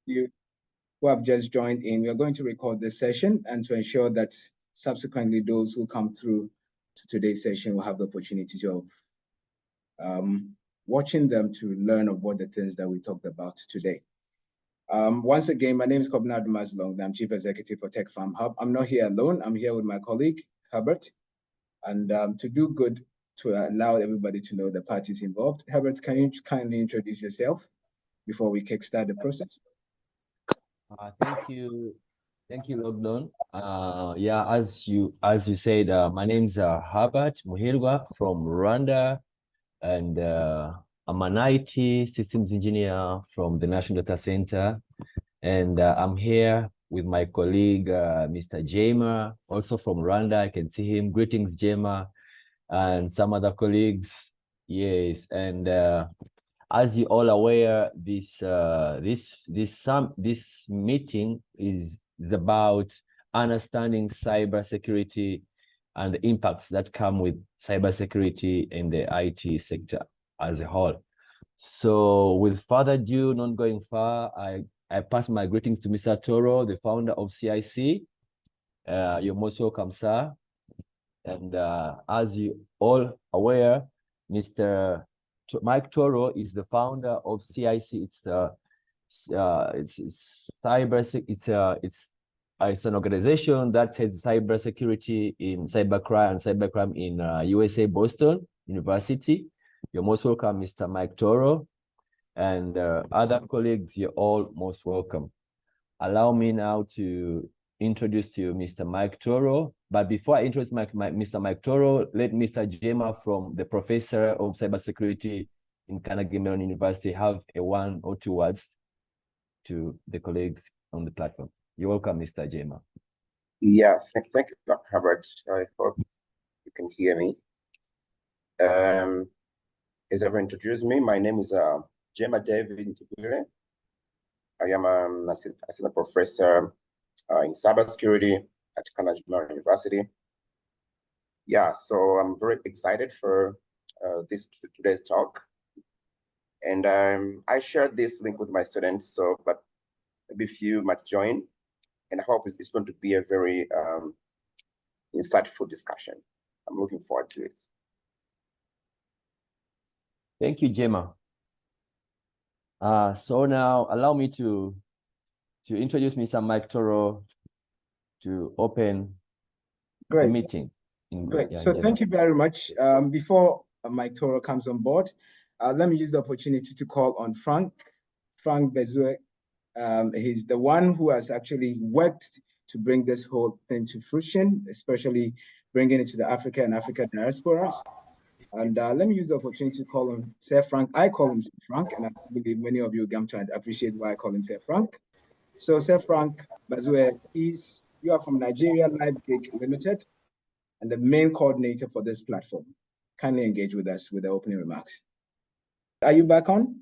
you who have just joined in, we are going to record this session, and to ensure that subsequently those who come through to today's session will have the opportunity of watching them to learn about the things that we talked about today. Once again, my name is Kobina Adomadzi Longdon. I'm Chief Executive for TECHFARM Hub. I'm not here alone. I'm here with my colleague, Herbert. And to do good, to allow everybody to know the parties involved, Herbert, can you kindly introduce yourself before we kickstart the process? Thank you, Longdon. Yeah, as you said, my name's Herbert Muhirwa from Rwanda, and I'm an IT systems engineer from the National Data Center, and I'm here with my colleague, Mr. Jema, also from Rwanda. I can see him. Greetings, Jema, and some other colleagues. Yes, and as you all aware, this meeting is about understanding cybersecurity and the impacts that come with cybersecurity in the IT sector as a whole. So with further ado, not going far, I pass my greetings to Mr. Toro, the founder of CIC. You're most welcome, sir. And as you all aware, Mr. Mike Toro is the founder of CIC. It's an organization that has cybersecurity in cybercrime in USA, Boston University. You're most welcome, Mr. Mike Toro, and other colleagues. You're all most welcome. Allow me now to introduce to you Mr. Mike Toro. But before I introduce Mr. Mike Toro, let Mr. Jema, from the Professor of Cybersecurity in Carnegie Mellon University, have a 1 or 2 words to the colleagues on the platform. You're welcome, Mr. Jema. Yeah, thank you, Dr. Herbert. I hope you can hear me. As I've introduced me, my name is Jema David. I am an assistant professor in cybersecurity at Carnegie Mellon University. Yeah, so I'm very excited for today's talk. And I shared this link with my students, so but maybe few might join. And I hope it's going to be a very insightful discussion. I'm looking forward to it. Thank you, Jema. So now allow me to introduce Mr. Mike Toro to open the meeting. Great. So thank you very much. Before Mike Toro comes on board, let me use the opportunity to call on Frank Bezue. He's the one who has actually worked to bring this whole thing to fruition, especially bringing it to the Africa and Africa diasporas. And let me use the opportunity to call him Sir Frank. I call him Sir Frank, and I believe many of you come to appreciate why I call him Sir Frank. So Sir Frank Bezue, you are from Nigeria Live GIG Ltd and the main coordinator for this platform. Kindly engage with us with the opening remarks. Are you back on?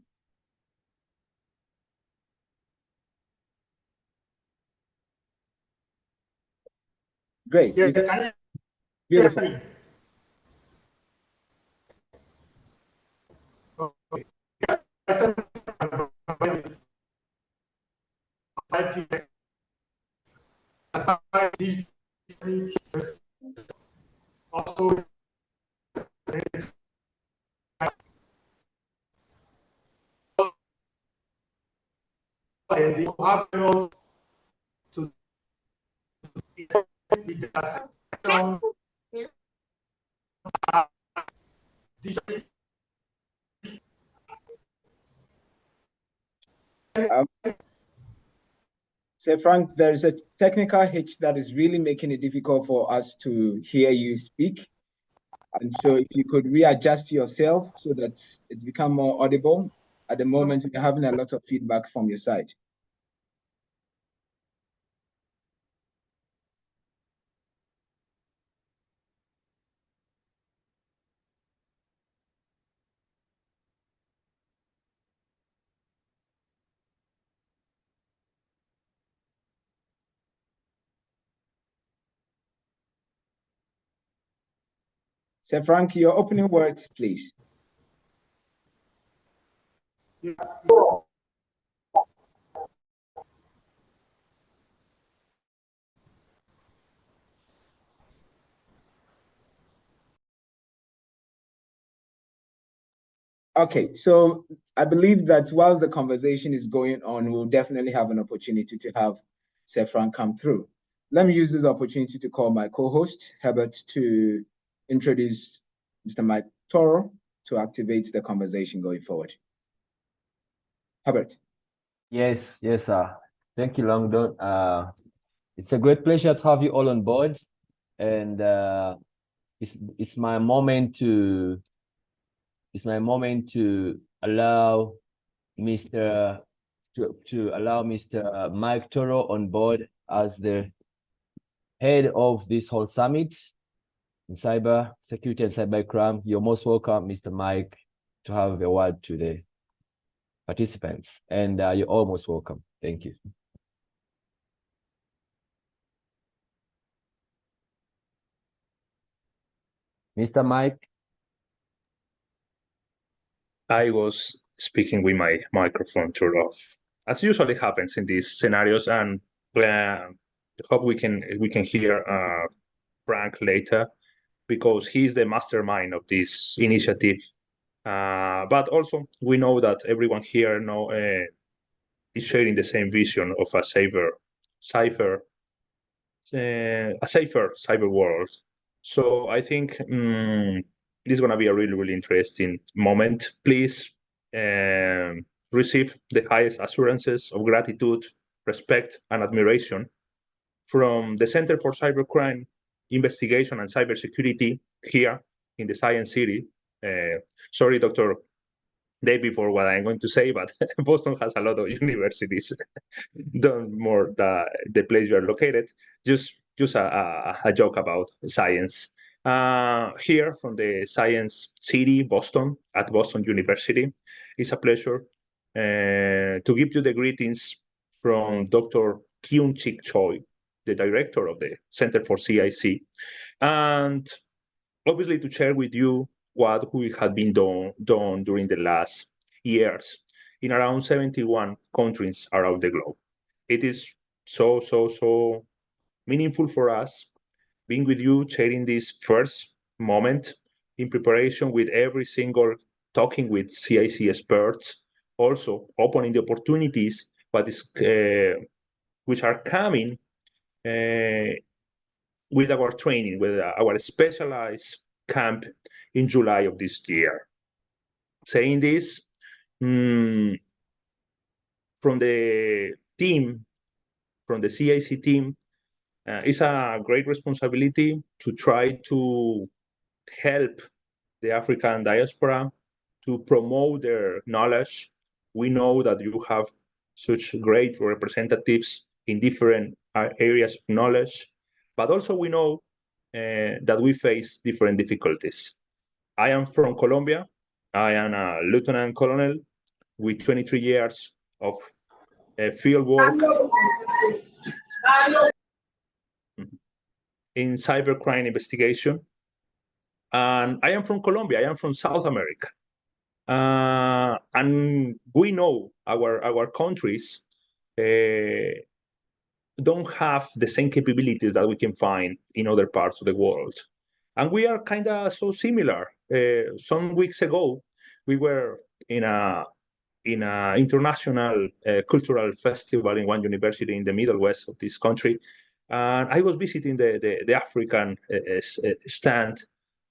Great. Yeah, beautiful. Okay. Also, and the obstacles to Sir Frank, there is a technical hitch that is really making it difficult for us to hear you speak. And so if you could readjust yourself so that it's become more audible. At the moment, we're having a lot of feedback from your side. Sir Frank, your opening words, please. Okay, so I believe that whilst the conversation is going on, we'll definitely have an opportunity to have Sir Frank come through. Let me use this opportunity to call my co-host, Herbert, to introduce Mr. Mike Toro to activate the conversation going forward. Herbert. Yes, sir. Thank you, Longdon. It's a great pleasure to have you all on board, and it's my moment to allow Mr. Mike Toro on board as the head of this whole summit in cyber security and cybercrime. You're most welcome, Mr. Mike, to have a word to the participants, and you're almost welcome. Thank you. Mr. Mike. I was speaking with my microphone turned off, as usually happens in these scenarios, and hope we can hear Frank later, because he's the mastermind of this initiative. But also we know that everyone here is sharing the same vision of a safer cyber world. So I think this is going to be a really, really interesting moment. Please receive the highest assurances of gratitude, respect, and admiration from the Center for Cybercrime Investigation and Cybersecurity here in the Science City. Sorry, Dr. David, for what I'm going to say, but Boston has a lot of universities. Don't more the place you are located. Just a joke about science. Here from the Science City, Boston, at Boston University, it's a pleasure to give you the greetings from Dr. Kyung-Chik Choi, the director of the Center for CIC, and obviously to share with you what we have been done during the last years in around 71 countries around the globe. It is so meaningful for us being with you, sharing this first moment in preparation with every single talking with CIC experts, also opening the opportunities which are coming with our training, with our specialized camp in July of this year. Saying this, from the team, from the CIC team, it's a great responsibility to try to help the African diaspora to promote their knowledge. We know that you have such great representatives in different areas of knowledge, but also we know that we face different difficulties. I am from Colombia. I am a lieutenant colonel with 23 years of field work in cybercrime investigation. And I am from Colombia. I am from South America. And we know our countries don't have the same capabilities that we can find in other parts of the world. And we are kind of so similar. Some weeks ago, we were in a international cultural festival in one university in the Middle West of this country. And I was visiting the African stand.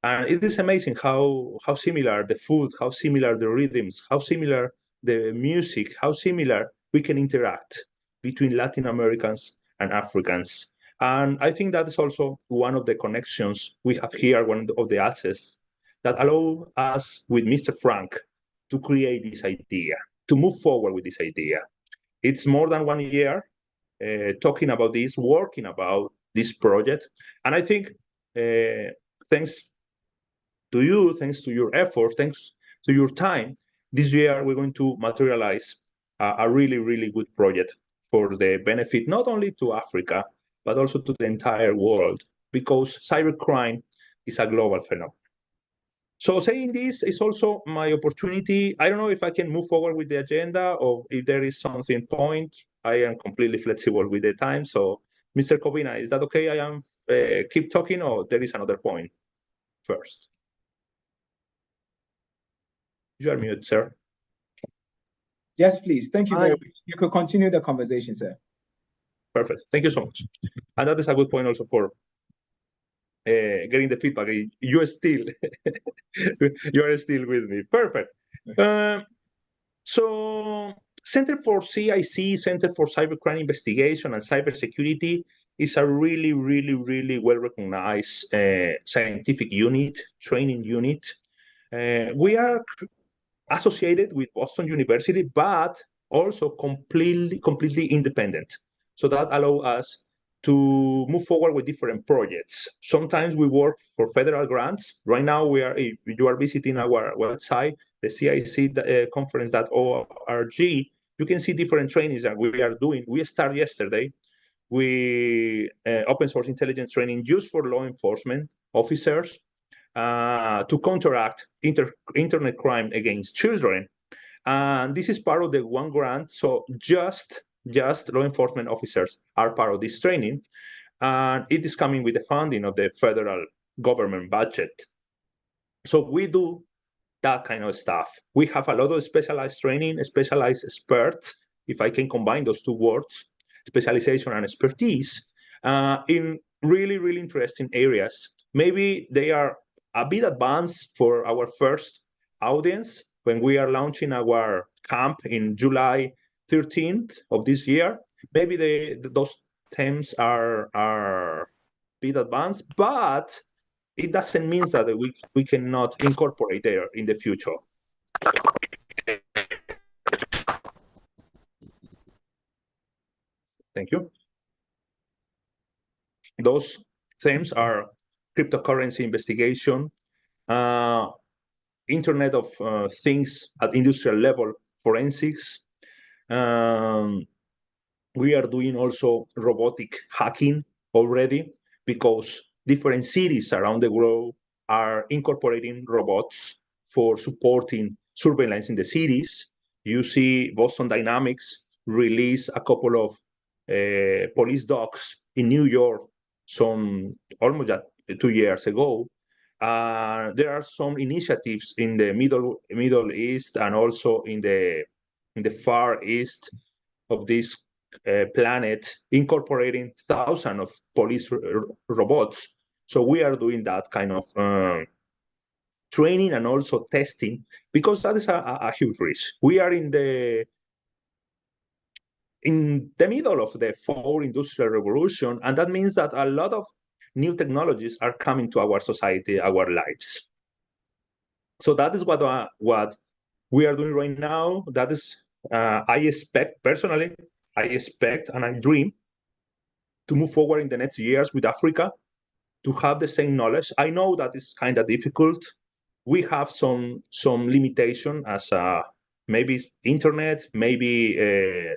And it is amazing how similar the food, how similar the rhythms, how similar the music, how similar we can interact between Latin Americans and Africans. And I think that is also one of the connections we have here, one of the assets that allow us with Mr. Frank to create this idea, to move forward with this idea. It's more than 1 year talking about this, working about this project. And I think thanks to you, thanks to your effort, thanks to your time, this year we're going to materialize a really, really good project for the benefit not only to Africa, but also to the entire world, because cybercrime is a global phenomenon. So saying this is also my opportunity. I don't know if I can move forward with the agenda or if there is something point. I am completely flexible with the time. So Mr. Kobina, is that okay? I am keep talking, or there is another point first? You are mute, sir. Yes, please. Thank you very much. You could continue the conversation, sir. Perfect. Thank you so much. And that is a good point also for getting the feedback. You are still, you are still with me. Perfect. So Center for CIC, Center for Cybercrime Investigation and Cybersecurity, is a really, really, really well-recognized scientific unit, training unit. We are associated with Boston University, but also completely independent. So that allows us to move forward with different projects. Sometimes we work for federal grants. Right now, if you are visiting our website, the CIC conference.org, you can see different trainings that we are doing. We started yesterday with open source intelligence training used for law enforcement officers to counteract internet crime against children. And this is part of the one grant. So just law enforcement officers are part of this training. And it is coming with the funding of the federal government budget. So we do that kind of stuff. We have a lot of specialized training, specialized experts, if I can combine those two words, specialization and expertise, in really, really interesting areas. Maybe they are a bit advanced for our first audience when we are launching our camp in July 13th of this year. Maybe those themes are a bit advanced, but it doesn't mean that we cannot incorporate there in the future. Thank you. Those themes are cryptocurrency investigation, Internet of Things at industrial level forensics. We are doing also robotic hacking already because different cities around the globe are incorporating robots for supporting surveillance in the cities. You see Boston Dynamics release a couple of police dogs in New York almost 2 years ago. There are some initiatives in the Middle East and also in the Far East of this planet, incorporating thousands of police robots. So we are doing that kind of training and also testing, because that is a huge risk. We are in the middle of the fourth industrial revolution, and that means that a lot of new technologies are coming to our society, our lives. So that is what we are doing right now. That is, I expect personally, and I dream to move forward in the next years with Africa, to have the same knowledge. I know that it's kind of difficult. We have some limitation as maybe internet, maybe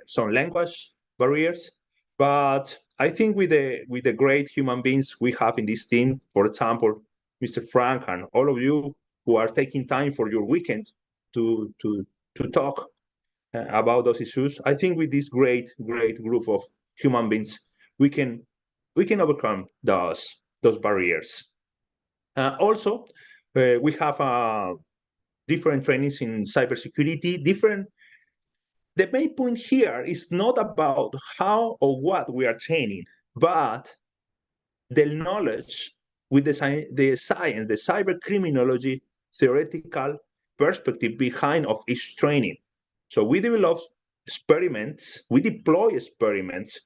some language barriers, but I think with the great human beings we have in this team, for example, Mr. Frank and all of you who are taking time for your weekend to talk about those issues, I think with this great group of human beings, we can overcome those barriers. Also, we have different trainings in cybersecurity. The main point here is not about how or what we are training, but the knowledge with the science, the cyber criminology theoretical perspective behind of each training. So we develop experiments, we deploy experiments,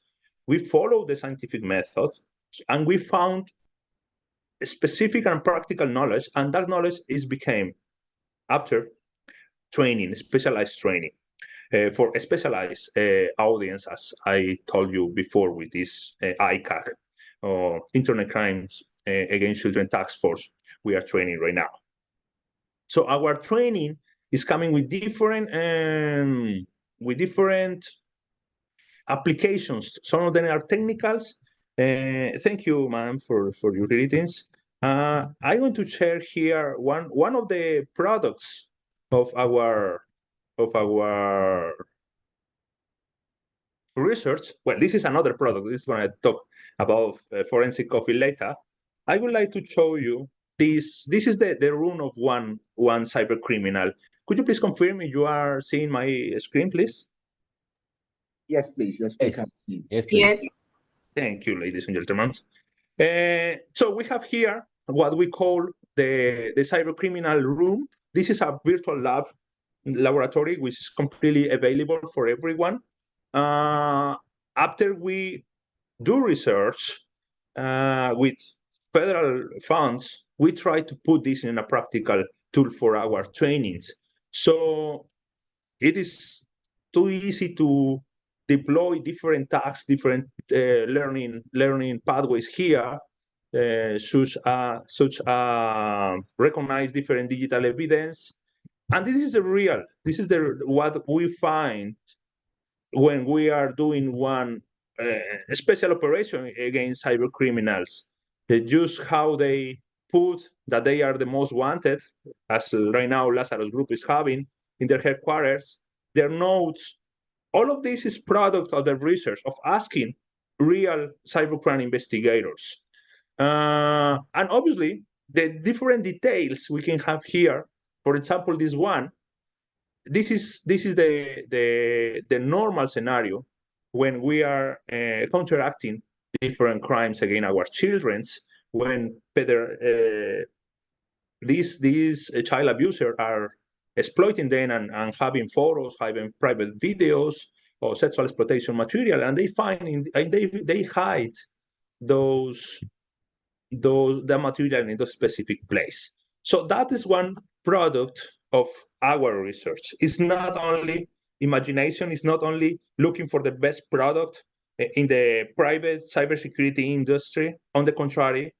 we follow the scientific methods, and we found specific and practical knowledge, and that knowledge became after training, specialized training for a specialized audience, as I told you before with this ICAC, Internet Crimes Against Children Task Force we are training right now. So our training is coming with different applications. Some of them are technicals. Thank you, ma'am, for your greetings. I'm going to share here one of the products of our research. Well, this is another product. This is when I talk about forensic coffee later. I would like to show you this. This is the rune of one cyber criminal. Could you please confirm if you are seeing my screen, please? Yes, please. Yes, please. Yes, please. Yes. Thank you, ladies and gentlemen. So we have here what we call the cyber criminal room. This is a virtual laboratory which is completely available for everyone. After we do research with federal funds, we try to put this in a practical tool for our trainings. So it is too easy to deploy different tasks, different learning pathways here, such recognize different digital evidence. And this is what we find when we are doing one special operation against cyber criminals. Just how they put that they are the most wanted, as right now Lazarus Group is having in their headquarters, their notes. All of this is product of the research of asking real cybercrime investigators. And obviously, the different details we can have here, for example, this is the normal scenario when we are counteracting different crimes against our children, when these child abusers are exploiting them and having photos, having private videos or sexual exploitation material, and they they hide the material in the specific place. So that is one product of our research. It's not only imagination, it's not only looking for the best product in the private cybersecurity industry. On the contrary,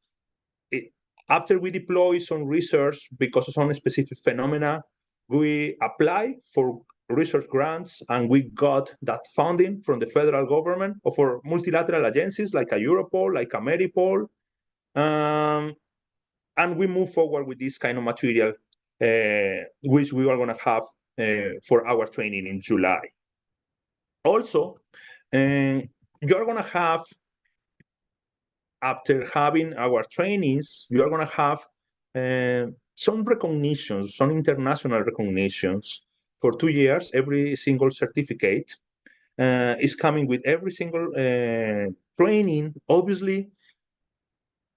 after we deploy some research because of some specific phenomena, we apply for research grants, and we got that funding from the federal government or for multilateral agencies like a Europol, like a Medipol, and we move forward with this kind of material, which we are going to have for our training in July. Also, you're going to have, after having our trainings, you are going to have some recognitions, some international recognitions for 2 years. Every single certificate is coming with every single training, obviously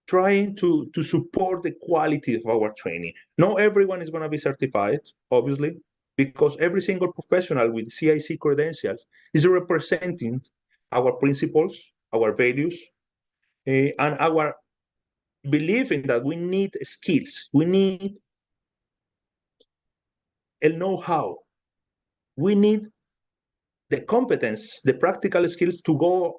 trying to support the quality of our training. Not everyone is going to be certified, obviously, because every single professional with CIC credentials is representing our principles, our values, and our belief in that we need skills, we need a know-how, we need the competence, the practical skills to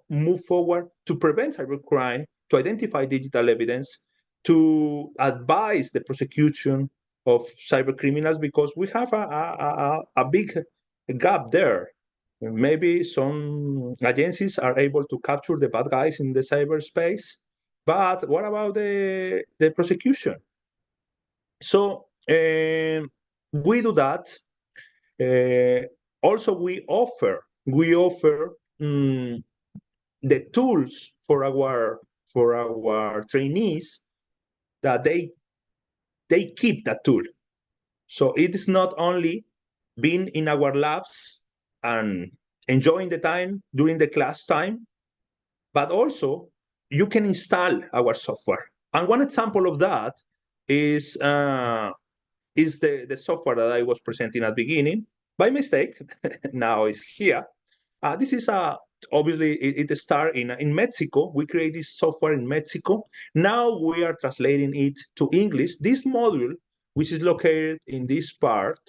move forward to prevent cybercrime, to identify digital evidence, to advise the prosecution of cyber criminals, because we have a big gap there. Maybe some agencies are able to capture the bad guys in the cyberspace, but what about the prosecution? So we do that. Also, we offer the tools for our trainees that they keep that tool. So it is not only being in our labs and enjoying the time during the class time, but also you can install our software. And one example of that is the software that I was presenting at the beginning by mistake. Now it's here. This is obviously it started in Mexico. We created this software in Mexico. Now we are translating it to English. This module, which is located in this part,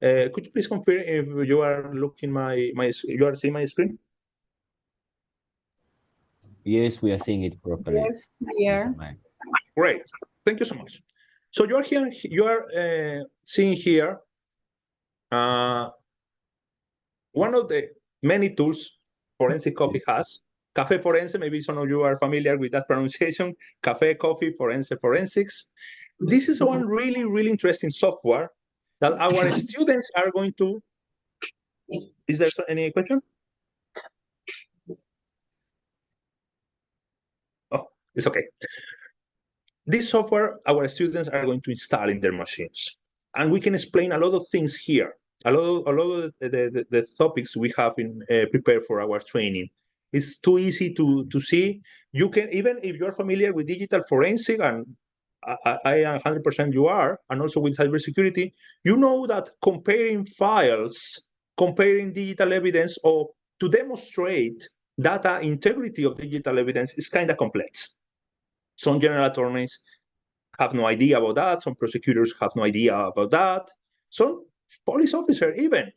could you please confirm if you are looking you are seeing my screen? Yes, we are seeing it properly. Yes, we are. Great, thank you so much. So you are here. You are seeing here one of the many tools Forensic Coffee has. Café Forense, maybe some of you are familiar with that pronunciation. Café, Coffee, Forense, Forensics. This is one really, really interesting software that our students are going to. Is there any question? Oh, it's okay. This software our students are going to install in their machines. and we can explain a lot of things here. A lot of the topics we have in prepared for our training. It's too easy to see. You can, even if you're familiar with digital forensic, and I am 100% you are, and also with cybersecurity, you know that comparing files, comparing digital evidence, or to demonstrate data integrity of digital evidence is kind of complex. Some general attorneys have no idea about that. Some prosecutors have no idea about that. Some police officer even.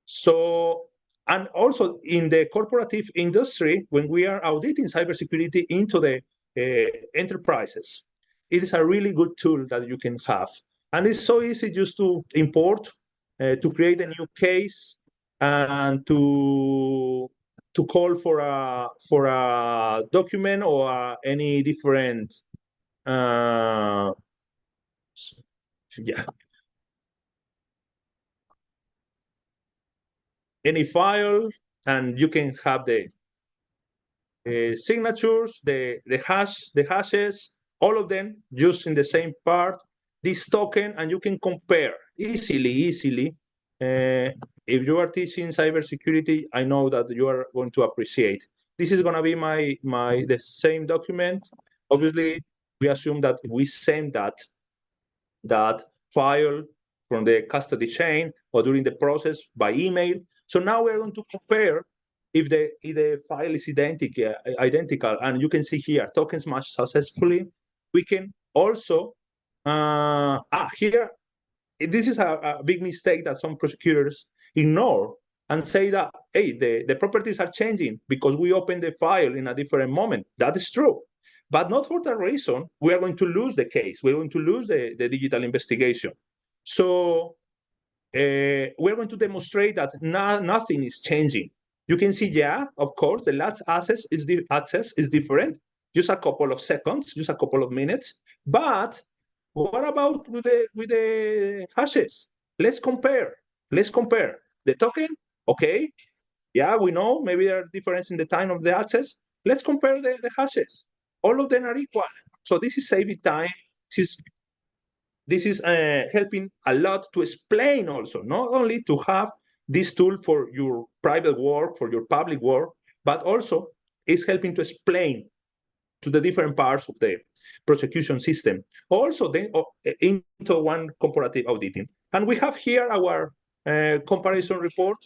So, and also in the corporative industry, when we are auditing cybersecurity into the enterprises, it is a really good tool that you can have. And it's so easy just to import, to create a new case, and to call for a document or any different any file, and you can have the signatures, the hashes, all of them just in the same part, this token, and you can compare easily. If you are teaching cybersecurity, I know that you are going to appreciate. This is going to be the same document. Obviously, we assume that we send that file from the custody chain or during the process by email. So now we're going to compare if the file is identical, and you can see here tokens match successfully. We can also here, this is a big mistake that some prosecutors ignore and say that, hey, the properties are changing because we opened the file in a different moment. That is true. But not for that reason, we are going to lose the case. We're going to lose the digital investigation. So we're going to demonstrate that nothing is changing. You can see, yeah, of course, the last access is different, just a couple of seconds, just a couple of minutes. But what about with the hashes? Let's compare. The token, okay, yeah, we know maybe there are differences in the time of the access. Let's compare the hashes. All of them are equal. So this is saving time. This is helping a lot to explain also, not only to have this tool for your private work, for your public work, but also is helping to explain to the different parts of the prosecution system. Also then into one comparative auditing. And we have here our comparison report.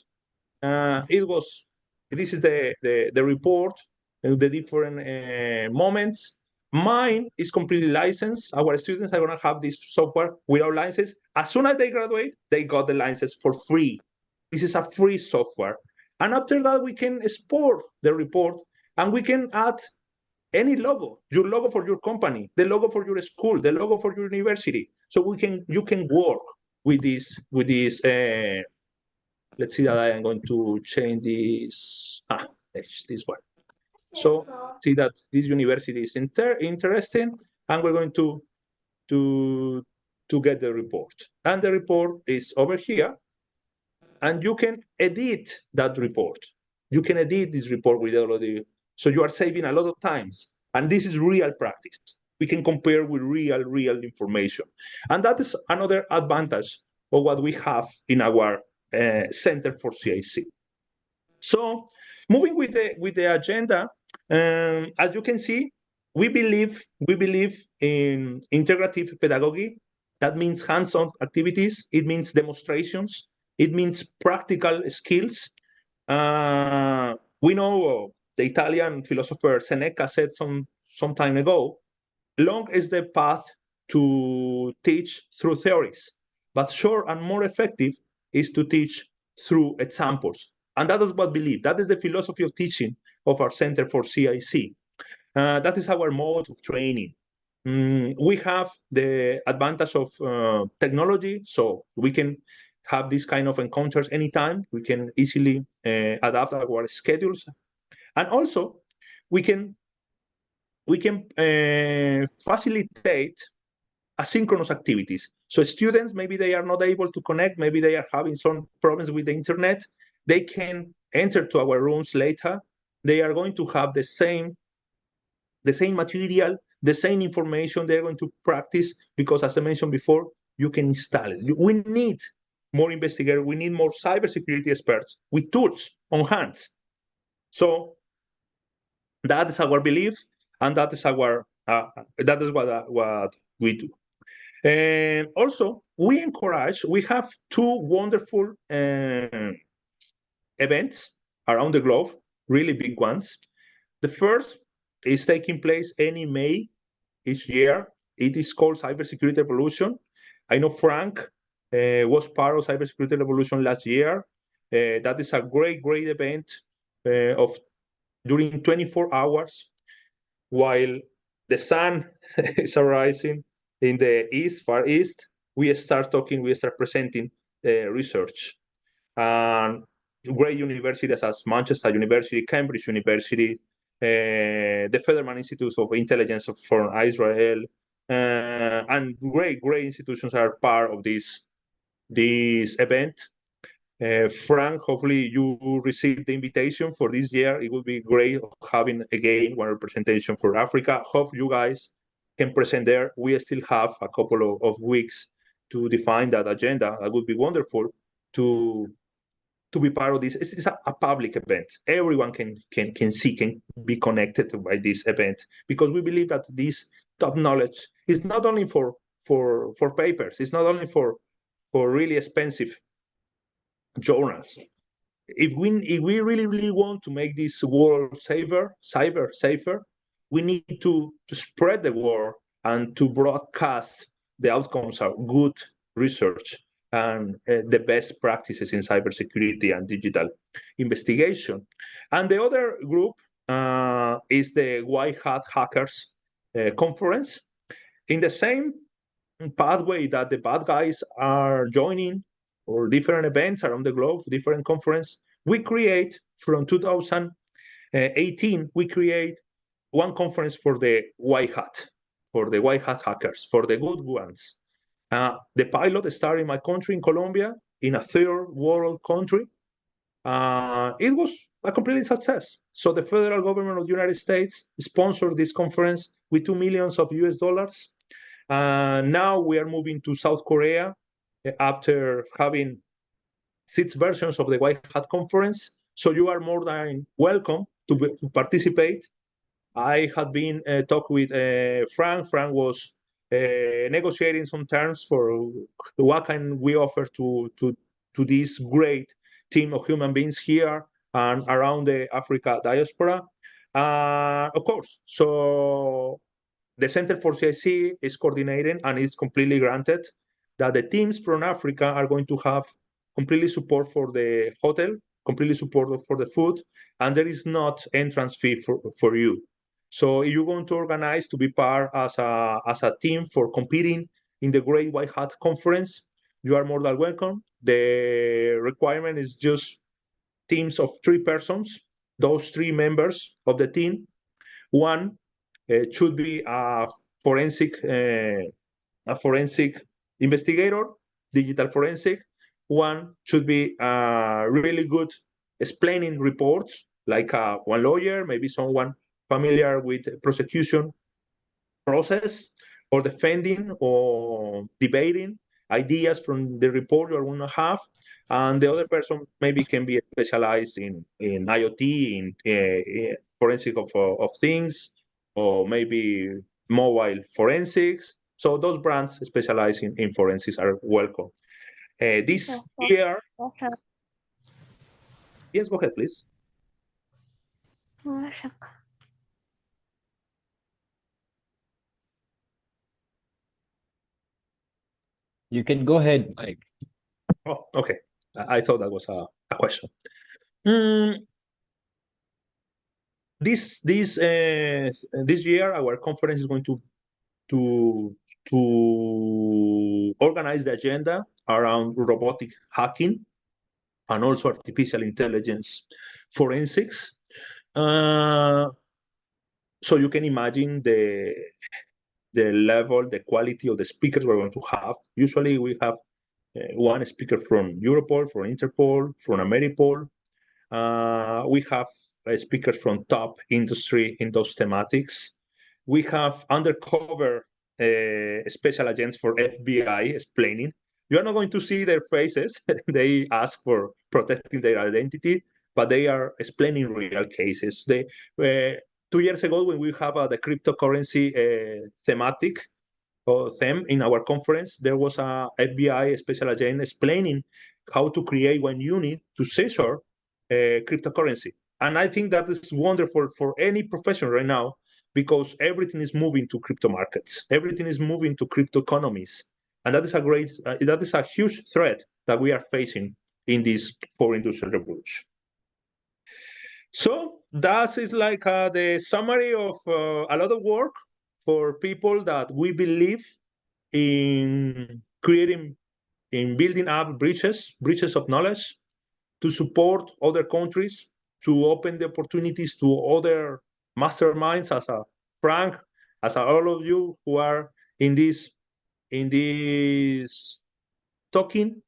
This is the report, the different moments. Mine is completely licensed. Our students are going to have this software without license. As soon as they graduate, they got the license for free. This is a free software. And after that, we can export the report, and we can add any logo, your logo for your company, the logo for your school, the logo for your university. So you can work with this. Let's see that I am going to change this. This one. So see that this university is interesting, and we're going to get the report. And the report is over here, and you can edit that report. You can edit this report with all of the, so you are saving a lot of times. And this is real practice. We can compare with real information. And that is another advantage of what we have in our Center for CIC. So moving with the agenda, as you can see, we believe in integrative pedagogy. That means hands-on activities. It means demonstrations. It means practical skills. We know the Italian philosopher Seneca said some time ago, long is the path to teach through theories, but short and more effective is to teach through examples. And that is what we believe. That is the philosophy of teaching of our Center for CIC. That is our mode of training. We have the advantage of technology, so we can have this kind of encounters anytime. We can easily adapt our schedules. And also, we can facilitate asynchronous activities. So students, maybe they are not able to connect, maybe they are having some problems with the internet. They can enter to our rooms later. They are going to have the same material, the same information. They're going to practice because, as I mentioned before, you can install it. We need more investigators. We need more cybersecurity experts with tools on hands. So that is our belief, and that is our what we do. And also, we have two wonderful events around the globe, really big ones. The first is taking place any May each year. It is called Cybersecurity Revolution. I know Frank was part of Cybersecurity Revolution last year. That is a great event of during 24 hours while the sun is rising in the far east. We start presenting research. And great universities as Manchester University, Cambridge University, the Federal Institute of Intelligence from Israel, and great institutions are part of this event. Frank, hopefully you received the invitation for this year. It would be great having again one representation for Africa. Hope you guys can present there. We still have a couple of weeks to define that agenda. That would be wonderful to be part of this. It's a public event. Everyone can be connected by this event, because we believe that this top knowledge is not only for papers. It's not only for really expensive journals. If we really want to make this world safer, we need to spread the word and to broadcast the outcomes of good research and the best practices in cybersecurity and digital investigation. And the other group is the White Hat Hackers Conference. In the same pathway that the bad guys are joining, or different events around the globe, different conference, we create from 2018, we create one conference for the White Hat hackers, for the good ones. The pilot started in my country, in Colombia, in a third world country. It was a complete success. So the federal government of the United States sponsored this conference with $2 million US. Now we are moving to South Korea after having 6 versions of the White Hat Conference. So you are more than welcome to participate. I had been talking with Frank. Frank was negotiating some terms for what can we offer to this great team of human beings here and around the Africa diaspora. Of course, so the Center for CIC is coordinating, and it's completely granted that the teams from Africa are going to have completely support for the hotel, completely support for the food, and there is not entrance fee for you. So if you're going to organize to be part as a team for competing in the Great White Hat Conference, you are more than welcome. The requirement is just teams of 3 persons. Those 3 members of the team, one should be a forensic investigator, digital forensic. One should be really good explaining reports, like one lawyer, maybe someone familiar with prosecution process, or defending or debating ideas from the report you're going to have. And the other person maybe can be specialized in IoT, in forensic of things, or maybe mobile forensics. So those brands specializing in forensics are welcome. This year, yes, go ahead, please. You can go ahead, Mike. Oh, okay. I thought that was a question. This year, our conference is going to organize the agenda around robotic hacking and also artificial intelligence forensics. So you can imagine the level, the quality of the speakers we're going to have. Usually we have one speaker from Europol, from Interpol, from Ameripol. We have speakers from top industry in those thematics. We have undercover special agents for FBI explaining. You are not going to see their faces. They ask for protecting their identity, but they are explaining real cases. 2 years ago, when we have the cryptocurrency thematic or theme in our conference, there was a FBI special agent explaining how to create one unit to censor cryptocurrency. And I think that is wonderful for any profession right now, because everything is moving to crypto markets. Everything is moving to crypto economies. And that is a huge threat that we are facing in this 4th industrial revolution. So that is like the summary of a lot of work for people that we believe in building up bridges of knowledge to support other countries, to open the opportunities to other masterminds, as Frank, as all of you who are in this talking.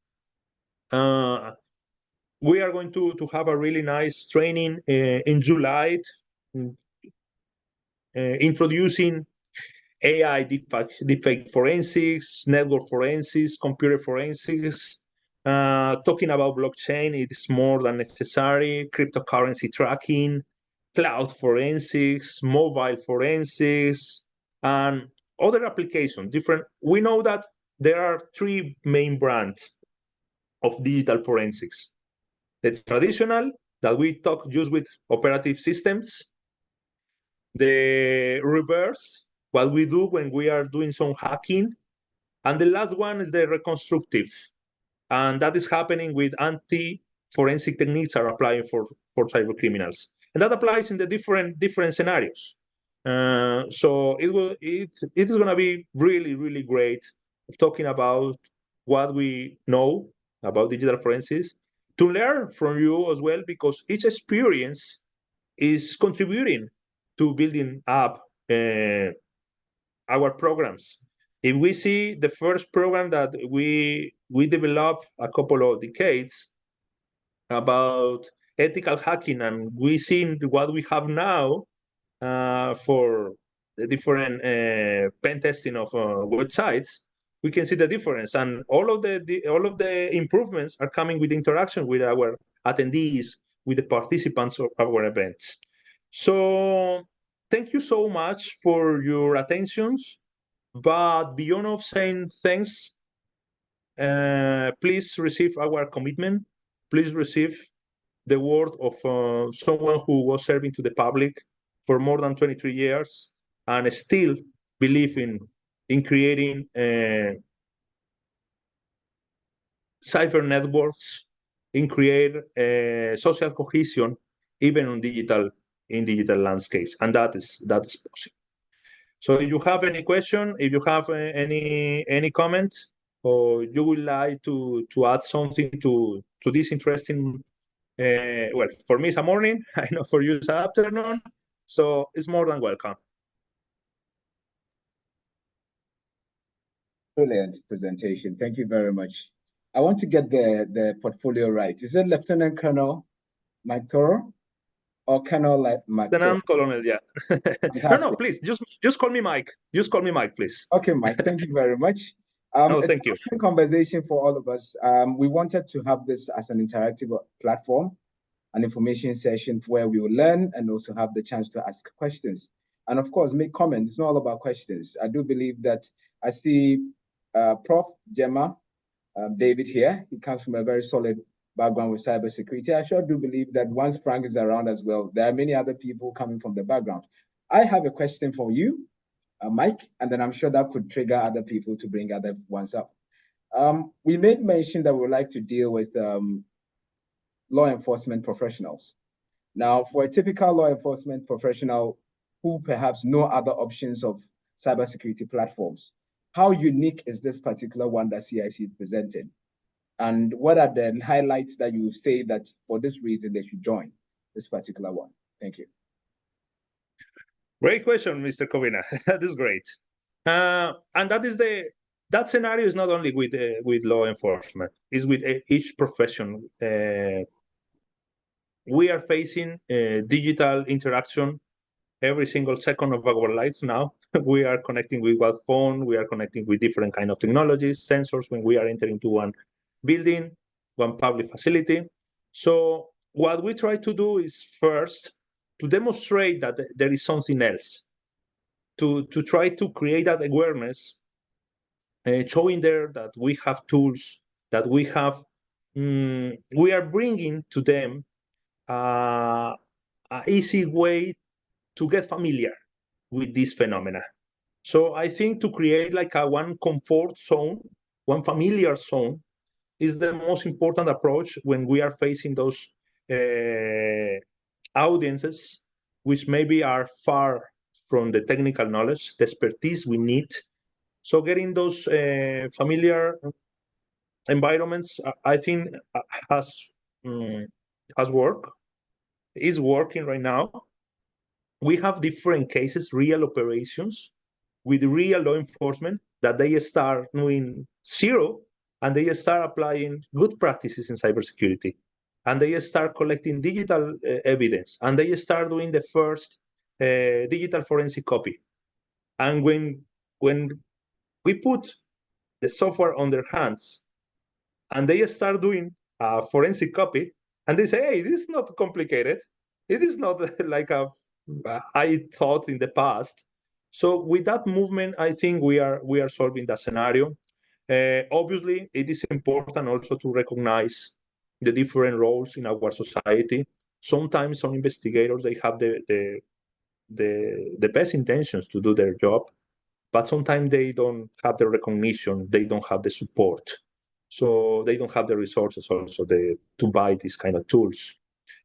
We are going to have a really nice training in July, introducing AI deepfake forensics, network forensics, computer forensics, talking about blockchain. It is more than necessary, cryptocurrency tracking, cloud forensics, mobile forensics, and other applications. We know that there are 3 main brands of digital forensics. The traditional, that we talk just with operative systems. The reverse, what we do when we are doing some hacking. And the last one is the reconstructive. And that is happening with anti-forensic techniques are applying for cyber criminals. And that applies in the different scenarios. So it is going to be really, really great talking about what we know about digital forensics, to learn from you as well, because each experience is contributing to building up our programs. If we see the first program that we developed a couple of decades about ethical hacking, and we see what we have now for the different pen testing of websites, we can see the difference. And all of the improvements are coming with interaction with our attendees, with the participants of our events. So thank you so much for your attentions. But beyond of saying thanks, please receive our commitment. Please receive the word of someone who was serving to the public for more than 23 years and still believe in creating cyber networks, in create social cohesion, even in digital landscapes, and that is possible. So if you have any question, if you have any comment, or you would like to add something to this interesting, well, for me it's a morning, I know for you it's an afternoon, so it's more than welcome. Brilliant presentation. Thank you very much. I want to get the portfolio right. Is it Lieutenant Colonel Mike Toro or Colonel Mike Toro? Lieutenant Colonel, yeah. No, please, just call me Mike. Just call me Mike, please. Okay, Mike, thank you very much. Thank you. It's a conversation for all of us. We wanted to have this as an interactive platform, an information session where we will learn and also have the chance to ask questions. And of course, make comments. It's not all about questions. I do believe that I see Prof. Gemma David here. He comes from a very solid background with cybersecurity. I sure do believe that once Frank is around as well, there are many other people coming from the background. I have a question for you, Mike, and then I'm sure that could trigger other people to bring other ones up. We made mention that we would like to deal with law enforcement professionals. Now, for a typical law enforcement professional who perhaps know other options of cybersecurity platforms, how unique is this particular one that CIC is presenting? And what are the highlights that you say that for this reason they should join this particular one? Thank you. Great question, Mr. Kobina. That is great. And that scenario is not only with law enforcement, it's with each profession. We are facing digital interaction every single second of our lives now. we are connecting with what phone, we are connecting with different kind of technologies, sensors when we are entering to one building, one public facility. So what we try to do is first to demonstrate that there is something else, to try to create that awareness, showing there that we have tools, that we have, we are bringing to them an easy way to get familiar with this phenomena. So I think to create like a one comfort zone, one familiar zone, is the most important approach when we are facing those audiences which maybe are far from the technical knowledge, the expertise we need. So getting those familiar environments, I think has worked, is working right now. We have different cases, real operations with real law enforcement that they start doing zero and they start applying good practices in cybersecurity. And they start collecting digital evidence, and they start doing the first digital forensic copy. And when we put the software on their hands and they start doing a forensic copy, and they say, hey, this is not complicated. It is not like I thought in the past. So with that movement, I think we are solving that scenario. Obviously, it is important also to recognize the different roles in our society. Sometimes some investigators, they have the best intentions to do their job, but sometimes they don't have the recognition, they don't have the support. So they don't have the resources also to buy these kind of tools.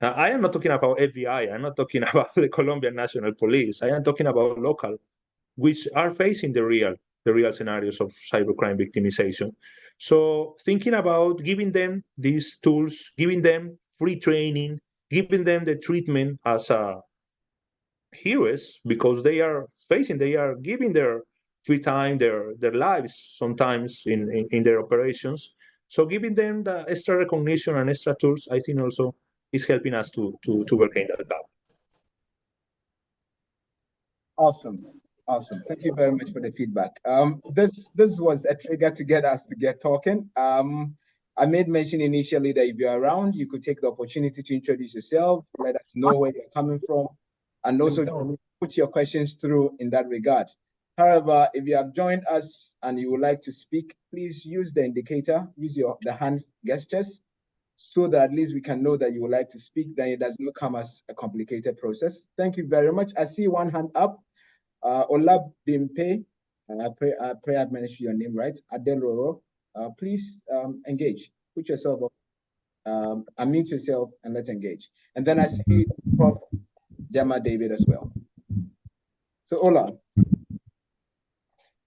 I am not talking about FBI, I'm not talking about the Colombian National Police, I am talking about local, which are facing the real scenarios of cybercrime victimization. So thinking about giving them these tools, giving them free training, giving them the treatment as heroes, because they are giving their free time, their lives sometimes in their operations. So giving them the extra recognition and extra tools, I think also is helping us to overcome that gap. Awesome. Thank you very much for the feedback. This was a trigger to get us to get talking. I made mention initially that if you're around, you could take the opportunity to introduce yourself, let us know where you're coming from, and also put your questions through in that regard. However, if you have joined us and you would like to speak, please use the indicator, use the hand gestures, so that at least we can know that you would like to speak, then it does not come as a complicated process. Thank you very much. I see one hand up. Olabimpe, I pray I managed your name right. Adeloro, please engage. Put yourself up, unmute yourself, and let's engage. And then I see Prof. Jema David as well. So Ola.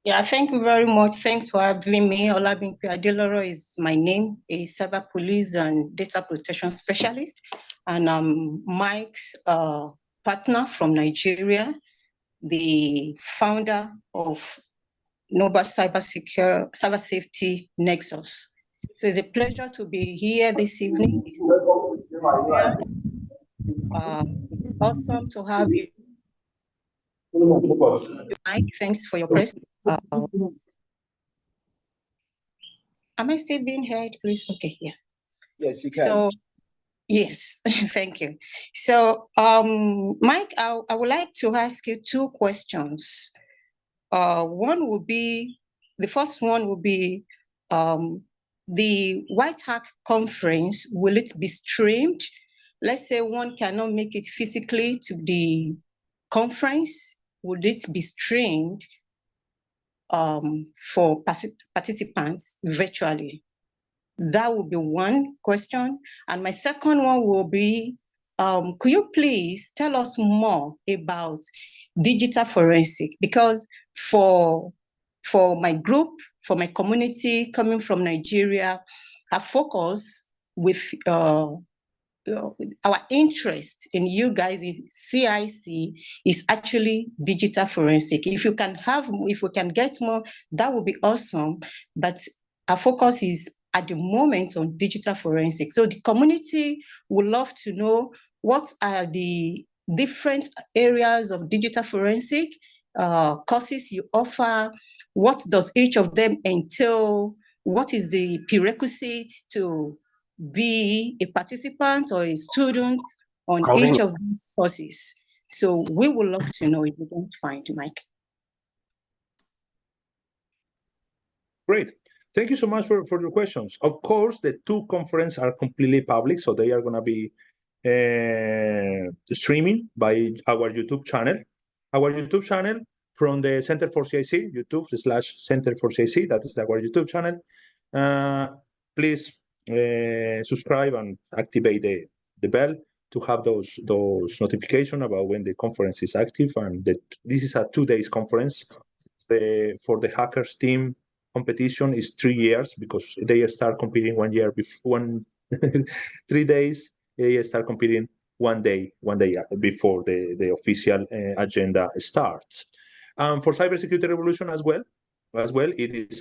Yeah, thank you very much. Thanks for having me. Olabimpe Adeloro is my name, a cyber police and data protection specialist. And I'm Mike's partner from Nigeria, the founder of Nova Cyber Safety Nexus. So it's a pleasure to be here this evening. It's awesome to have you. Mike, thanks for your presence. Am I still being heard, please? Okay, yeah. Yes, you can. So, yes, thank you. So, Mike, I would like to ask you two questions. The first one will be, the White Hack conference, will it be streamed? Let's say one cannot make it physically to the conference, would it be streamed for participants virtually? That would be one question. And my second one will be, could you please tell us more about digital forensic? Because for my group, for my community coming from Nigeria, our focus with our interest in you guys in CIC is actually digital forensic. If we can get more, that would be awesome. But our focus is at the moment on digital forensic. So the community would love to know what are the different areas of digital forensic courses you offer? What does each of them entail? What is the prerequisite to be a participant or a student on each of these courses? So we would love to know if you don't find, Mike. Great. Thank you so much for your questions. Of course, the two conferences are completely public, so they are going to be streaming by our YouTube channel. Our YouTube channel from the Center for CIC, YouTube/Center for CIC, that is our YouTube channel. Please subscribe and activate the bell to have those notifications about when the conference is active. And this is a 2 days conference. For the hackers team, competition is 3 years because they start competing 1 year before 3 days. They start competing one day before the official agenda starts. For Cybersecurity Revolution as well, it is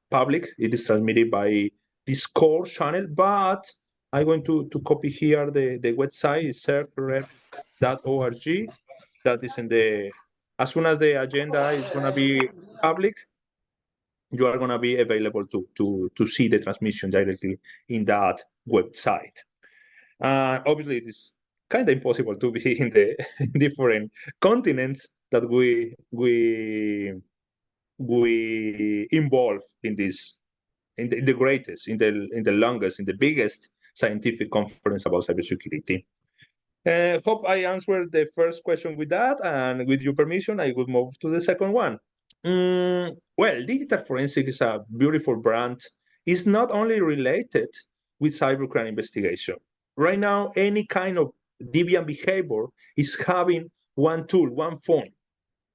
public. It is transmitted by Discord channel, but I'm going to copy here the website, serprep.org. That is in the, as soon as the agenda is going to be public, you are going to be available to see the transmission directly in that website. Obviously, it is kind of impossible to be in the different continents that we involve in this, in the greatest, in the longest, in the biggest scientific conference about cybersecurity. Hope I answered the first question with that, and with your permission, I will move to the second one. Well, digital forensic is a beautiful brand. It's not only related with cybercrime investigation. Right now, any kind of deviant behavior is having one tool, one phone.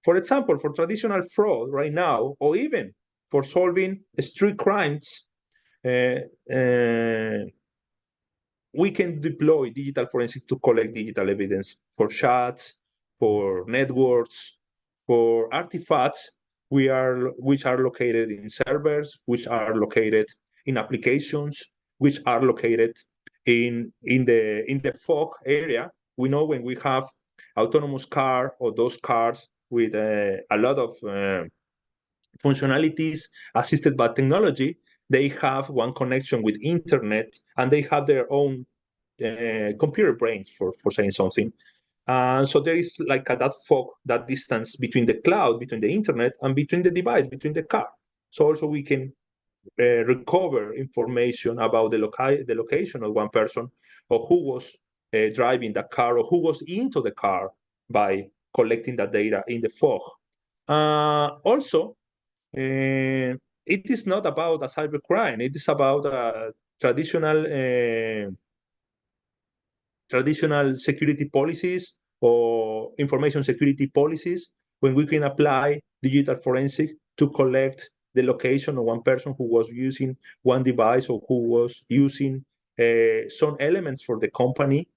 For example, for traditional fraud right now, or even for solving street crimes, we can deploy digital forensics to collect digital evidence for chats, for networks, for artifacts, which are located in servers, which are located in applications, which are located in the fog area. We know when we have autonomous car or those cars with a lot of functionalities assisted by technology, they have one connection with internet, and they have their own computer brains for saying something. So there is like that fog, that distance between the cloud, between the internet, and between the device, between the car. So also we can recover information about the location of one person, or who was driving the car, or who was into the car, by collecting that data in the fog. Also, it is not about a cybercrime. It is about traditional security policies or information security policies, when we can apply digital forensic to collect the location of one person who was using one device, or who was using some elements for the company.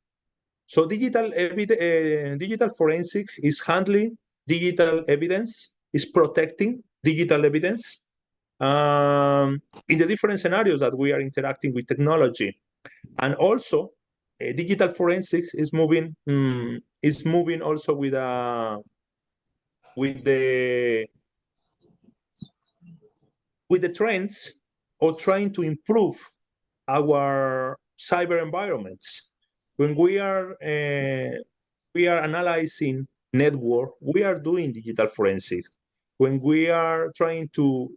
So digital forensic is handling digital evidence, is protecting digital evidence in the different scenarios that we are interacting with technology. And also, digital forensic is moving also with the trends of trying to improve our cyber environments. When we are analyzing network, we are doing digital forensics. When we are trying to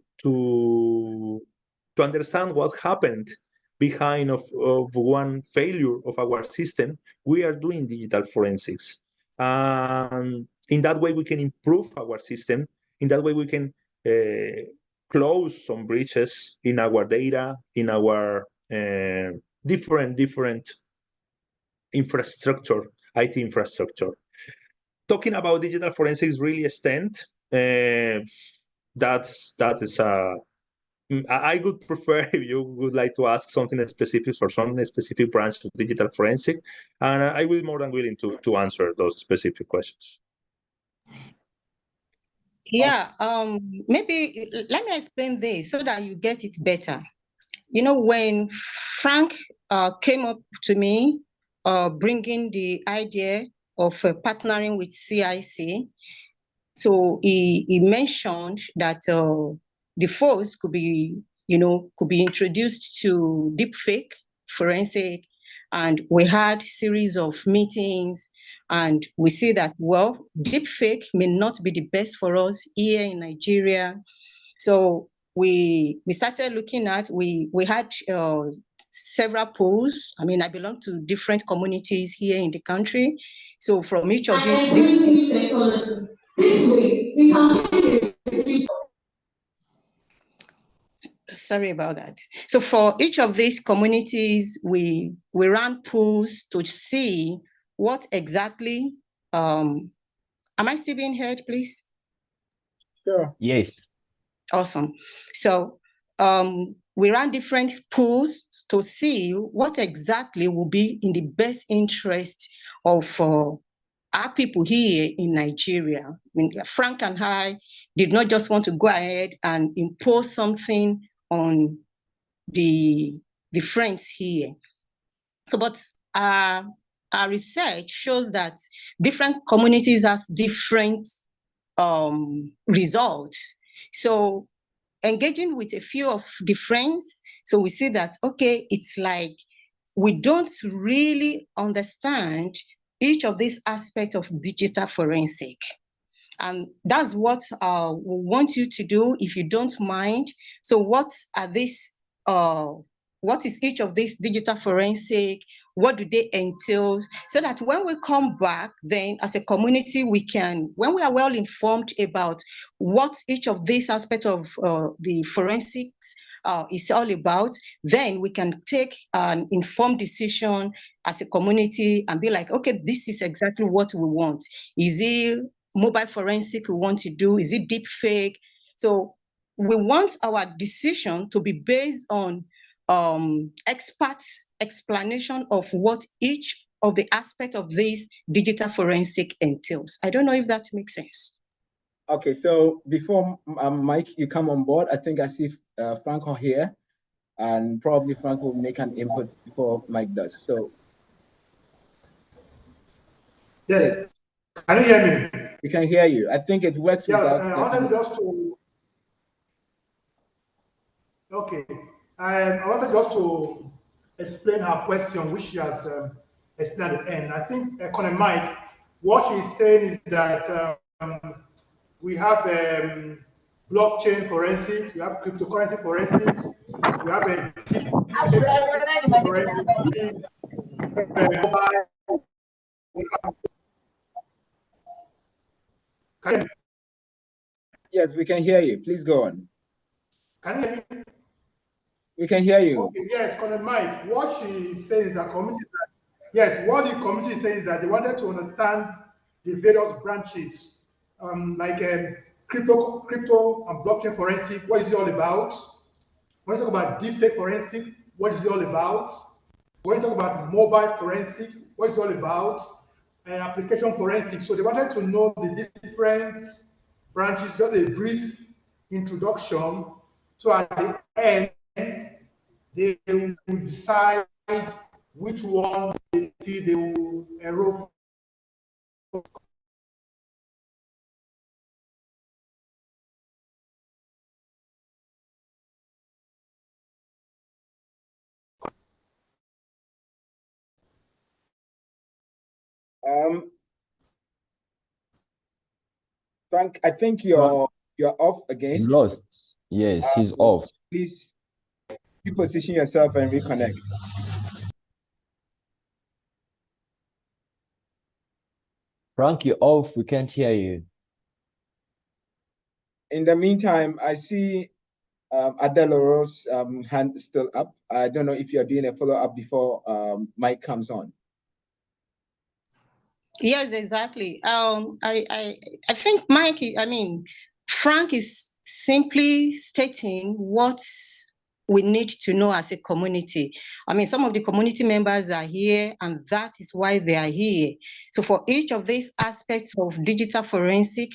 understand what happened behind of one failure of our system, we are doing digital forensics. In that way, we can improve our system. In that way, we can close some breaches in our data, in our different infrastructure, IT infrastructure. Talking about digital forensics really extend. That is I would prefer if you would like to ask something specific for some specific branch of digital forensic, and I will be more than willing to answer those specific questions. Yeah, maybe let me explain this so that you get it better. You know, when Frank came up to me, bringing the idea of partnering with CIC, So he mentioned that the force could be introduced to deepfake forensic, and we had series of meetings, and we see that, well, deepfake may not be the best for us here in Nigeria. So we started looking at, we had several polls. I mean, I belong to different communities here in the country. So from each of these sorry about that. So for each of these communities, we ran polls to see what exactly, am I still being heard, please? Sure. Yes. Awesome. So we ran different polls to see what exactly will be in the best interest of our people here in Nigeria. I mean, Frank and I did not just want to go ahead and impose something on the friends here. So, but our research shows that different communities has different results. So engaging with a few of the friends, so we see that, okay, it's like we don't really understand each of these aspects of digital forensic. And that's what we want you to do, if you don't mind. So what are these, what is each of these digital forensic? What do they entail? So that when we come back, then as a community, we can, when we are well informed about what each of these aspects of the forensics is all about, then we can take an informed decision as a community and be like, okay, this is exactly what we want. Is it mobile forensic we want to do? Is it deep fake? So we want our decision to be based on experts' explanation of what each of the aspects of this digital forensic entails. I don't know if that makes sense. Okay, so before Mike, you come on board, I think I see Franco here, and probably Frank will make an input before Mike does. So, yes. Can you hear me? We can hear you. I think it works yes, without. I wanted just to. Okay, I wanted just to explain her question, which she has explained at the end. I think, Mike, what she's saying is that we have blockchain forensics, we have cryptocurrency forensics, we have a Yes, we can hear you. Please go on. Can you hear me? We can hear you. Okay, yes, Mike, what she says is that yes, what the community says is that they wanted to understand the various branches, like crypto and blockchain forensic, what is it all about? When you talk about deepfake forensic, what is it all about? When you talk about mobile forensic, what is it all about? Application forensic. So they wanted to know the different branches, just a brief introduction. So at the end, they will decide which one they feel they will enroll for. Frank, I think you're off again. He's lost. Yes, he's off. Please reposition yourself and reconnect. Frank, you're off. We can't hear you. In the meantime, I see Adeloro's hand still up. I don't know if you're doing a follow-up before Mike comes on. Yes, exactly. I think Mike, Frank is simply stating what we need to know as a community. I mean, some of the community members are here, and that is why they are here. So for each of these aspects of digital forensic,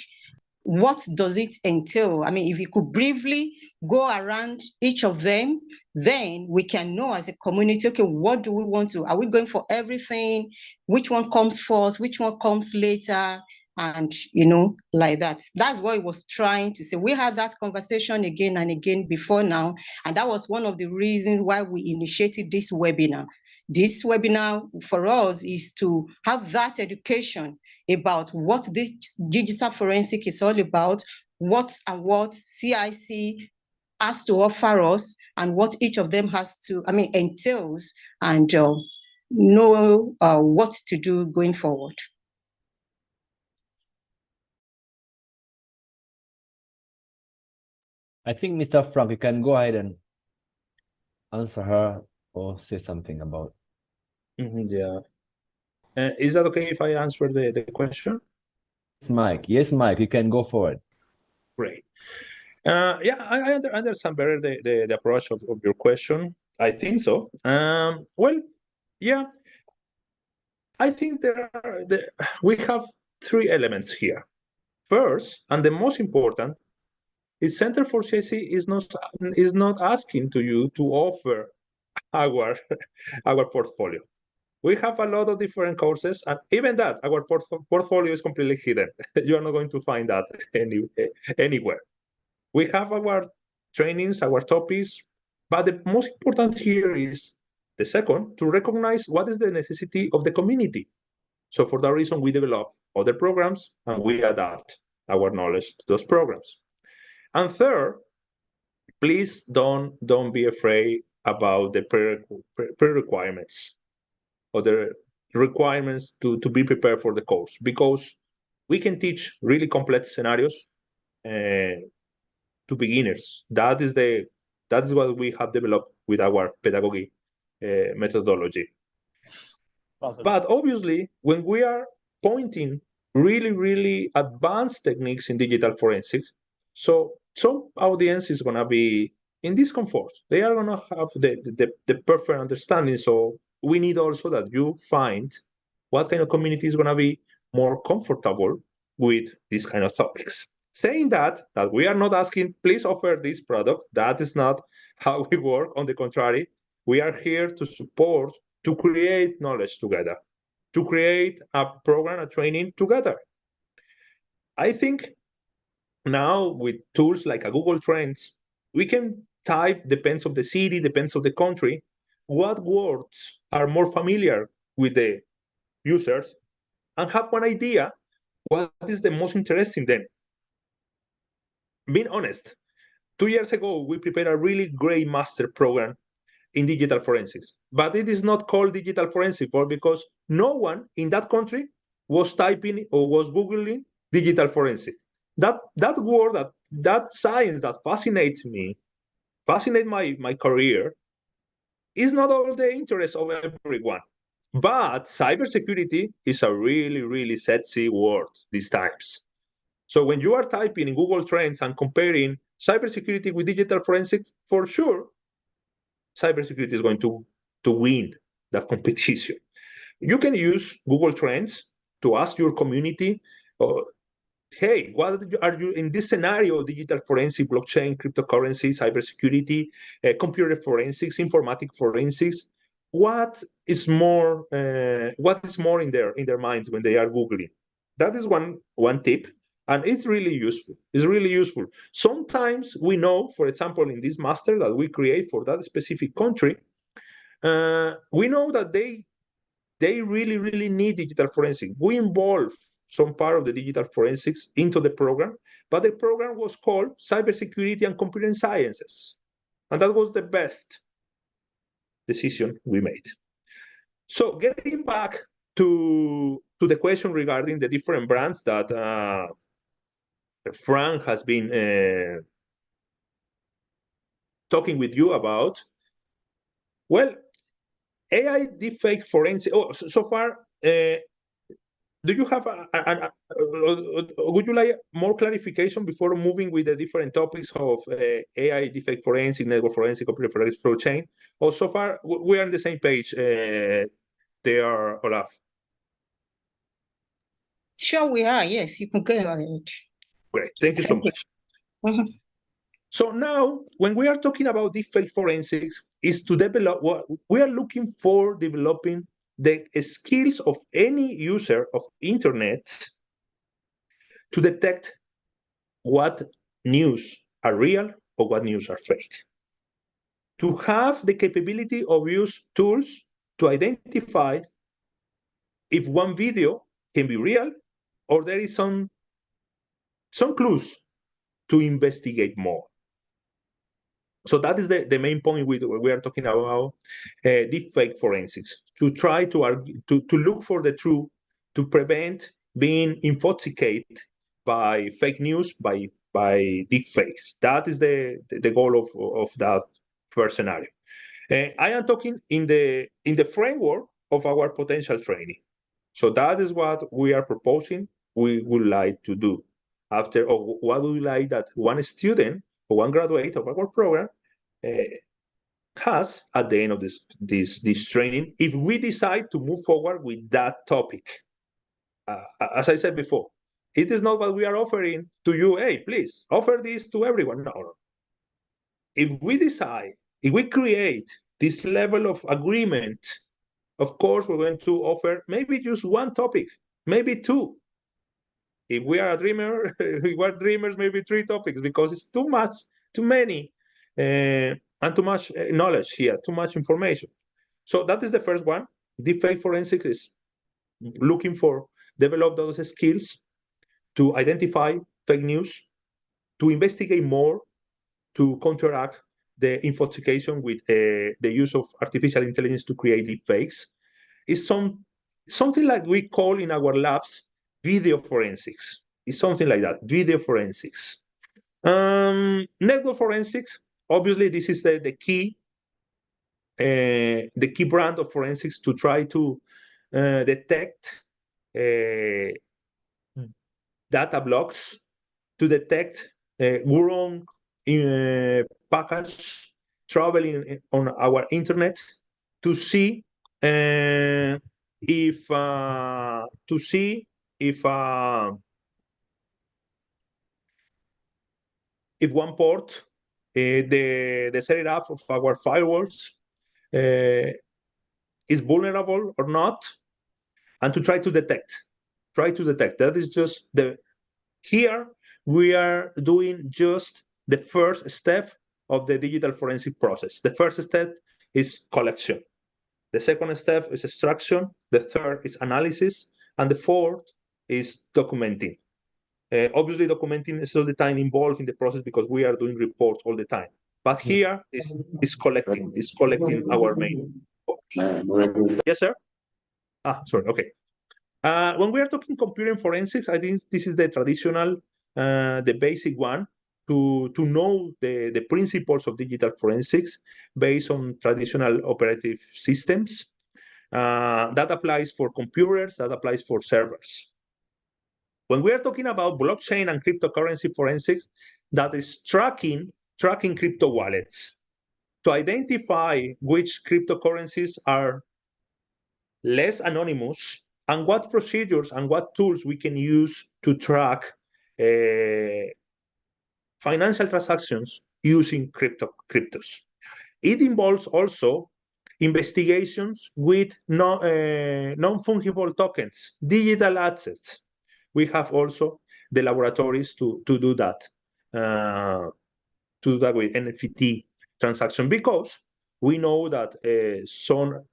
what does it entail? I mean, if you could briefly go around each of them, then we can know as a community, okay, what do we want to? Are we going for everything? Which one comes first? Which one comes later? and like that. That's what he was trying to say. We had that conversation again and again before now, and that was one of the reasons why we initiated this webinar. This webinar for us is to have that education about what the digital forensic is all about, what CIC has to offer us, and what each of them entails, and know what to do going forward. I think, Mr. Frank, you can go ahead and answer her or say something about. Yeah. Is that okay if I answer the question? Yes, Mike. Yes, Mike, you can go forward. Great. Yeah, I understand better the approach of your question. I think so. Well, yeah, I think we have three elements here. First, and the most important, is Center for CIC is not asking to you to offer our portfolio. We have a lot of different courses, and even that, our portfolio is completely hidden. You are not going to find that anywhere. We have our trainings, our topics, but the most important here is the second, to recognize what is the necessity of the community. So for that reason, we develop other programs and we adapt our knowledge to those programs. And third, please don't be afraid about the pre-requirements or the requirements to be prepared for the course, because we can teach really complex scenarios to beginners. That is what we have developed with our pedagogy methodology. Awesome. But obviously, when we are pointing really advanced techniques in digital forensics, so some audience is going to be in discomfort. They are going to have the perfect understanding. So we need also that you find what kind of community is going to be more comfortable with these kind of topics. Saying that we are not asking, please offer this product. That is not how we work. On the contrary, we are here to support, to create knowledge together, to create a program, a training together. I think now with tools like a Google Trends, we can type, depends on the city, depends on the country, what words are more familiar with the users, and have one idea what is the most interesting then. Being honest, 2 years ago, we prepared a really great master program in digital forensics, but it is not called digital forensics because no one in that country was typing or was Googling digital forensics. That word, that science that fascinates me, fascinates my career, is not all the interest of everyone. But cybersecurity is a really sexy word these times. So when you are typing in Google Trends and comparing cybersecurity with digital forensics, for sure, cybersecurity is going to win that competition. You can use Google Trends to ask your community, hey, what are you in this scenario? Digital forensics, blockchain, cryptocurrency, cybersecurity, computer forensics, informatic forensics. What is more in their minds when they are Googling? That is one tip, and it's really useful. It's really useful. Sometimes we know, for example, in this master that we create for that specific country, we know that they really need digital forensics. We involve some part of the digital forensics into the program, but the program was called Cybersecurity and Computer Sciences. And that was the best decision we made. So getting back to the question regarding the different brands that Frank has been talking with you about, well, AI deepfake forensic. Oh, so far, do you have would you like more clarification before moving with the different topics of AI deepfake forensic, network forensic, computer forensic, blockchain? Or so far we are on the same page? They are, Olaf. Sure, we are. Yes, you can go ahead. Great, thank you so much. Mm-hmm. So now, when we are talking about deepfake forensics, is to develop what we are looking for, developing the skills of any user of internet to detect what news are real or what news are fake. To have the capability of use tools to identify if one video can be real or there is some clues to investigate more. So that is the main point we are talking about deepfake forensics, to try to argue, to look for the truth, to prevent being intoxicated by fake news, by deepfakes. That is the goal of that first scenario. I am talking in the framework of our potential training. So that is what we are proposing we would like to do. After, or what we would like that one student or one graduate of our program has at the end of this training, if we decide to move forward with that topic. As I said before, it is not what we are offering to you, hey, please offer this to everyone. No. If we decide, if we create this level of agreement, of course, we're going to offer maybe just one topic, maybe two. If we are a dreamer, we are dreamers, maybe 3 topics, because it's too much, too many, and too much knowledge here, too much information. So that is the first one. Deepfake forensics is looking for, develop those skills to identify fake news, to investigate more, to counteract the intoxication with the use of artificial intelligence to create deepfakes. It's something like we call in our labs video forensics. It's something like that, video forensics. Network forensics, obviously this is the key brand of forensics, to try to detect data blocks, to detect wrong package traveling on our internet, to see if one port, the setup of our firewalls is vulnerable or not, and to try to detect. That is just here we are doing just the first step of the digital forensic process. The first step is collection. The second step is extraction. The third is analysis. And the fourth is documenting. Obviously, documenting is all the time involved in the process because we are doing reports all the time. But here is collecting our main focus. Yes, sir? Sorry, okay. When we are talking computer forensics, I think this is the traditional, the basic one, to know the principles of digital forensics based on traditional operative systems. That applies for computers, that applies for servers. When we are talking about blockchain and cryptocurrency forensics, that is tracking crypto wallets to identify which cryptocurrencies are less anonymous and what procedures and what tools we can use to track financial transactions using cryptos. It involves also investigations with non-fungible tokens, digital assets. We have also the laboratories to do that, with NFT transaction, because we know that some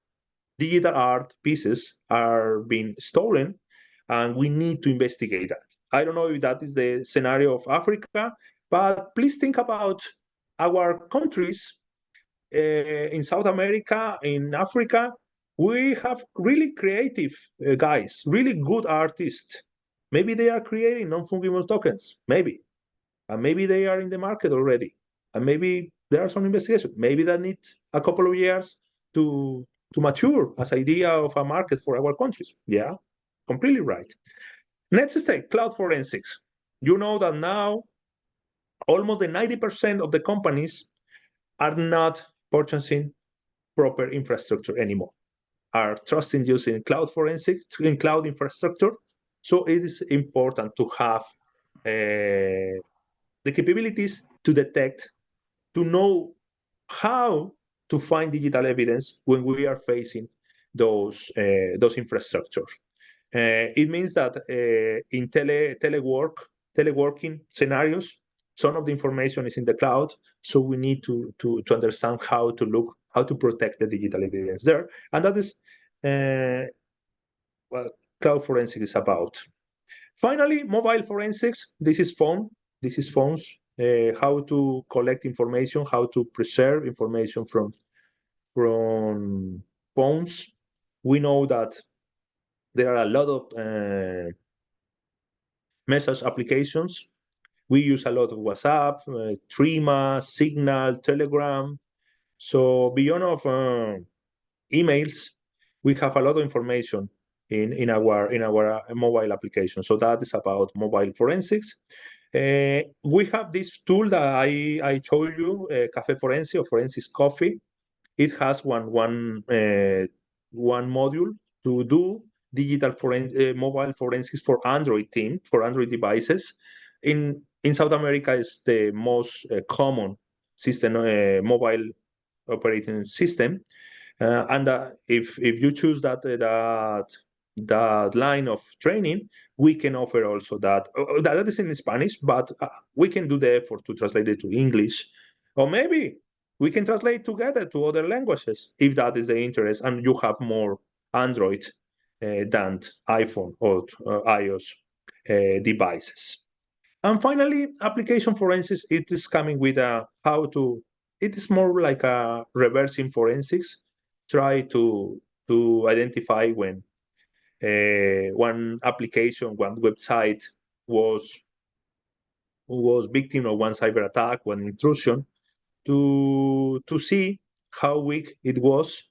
digital art pieces are being stolen, and we need to investigate that. I don't know if that is the scenario of Africa, but please think about our countries in South America, in Africa. We have really creative guys, really good artists. Maybe they are creating non-fungible tokens, maybe. And maybe they are in the market already. And maybe there are some investigations. Maybe that needs a couple of years to mature as idea of a market for our countries. Yeah, completely right. Next step, cloud forensics. You know that now almost the 90% of the companies are not purchasing proper infrastructure anymore, are trusting using cloud forensics in cloud infrastructure. So it is important to have the capabilities to detect, to know how to find digital evidence when we are facing those infrastructures. It means that in teleworking scenarios, some of the information is in the cloud, so we need to understand how to protect the digital evidence there, and that is what cloud forensics is about. Finally, mobile forensics. This is phone. This is phones. How to collect information, how to preserve information from phones. We know that there are a lot of message applications. We use a lot of WhatsApp, Trima, Signal, Telegram. So beyond of emails, we have a lot of information in our mobile application. So that is about mobile forensics. We have this tool that I showed you, Café Forensic or Forensics Coffee. It has one module to do digital mobile forensics for Android team, for Android devices. In South America, is the most common system, mobile operating system. And if you choose that line of training, we can offer also that. That is in Spanish, but we can do the effort to translate it to English, or maybe we can translate together to other languages if that is the interest, and you have more Android than iPhone or iOS devices. And finally, application forensics, it is coming with it is more like a reversing forensics, try to identify when one application, one website was victim of one cyber attack, one intrusion, to see how weak it was,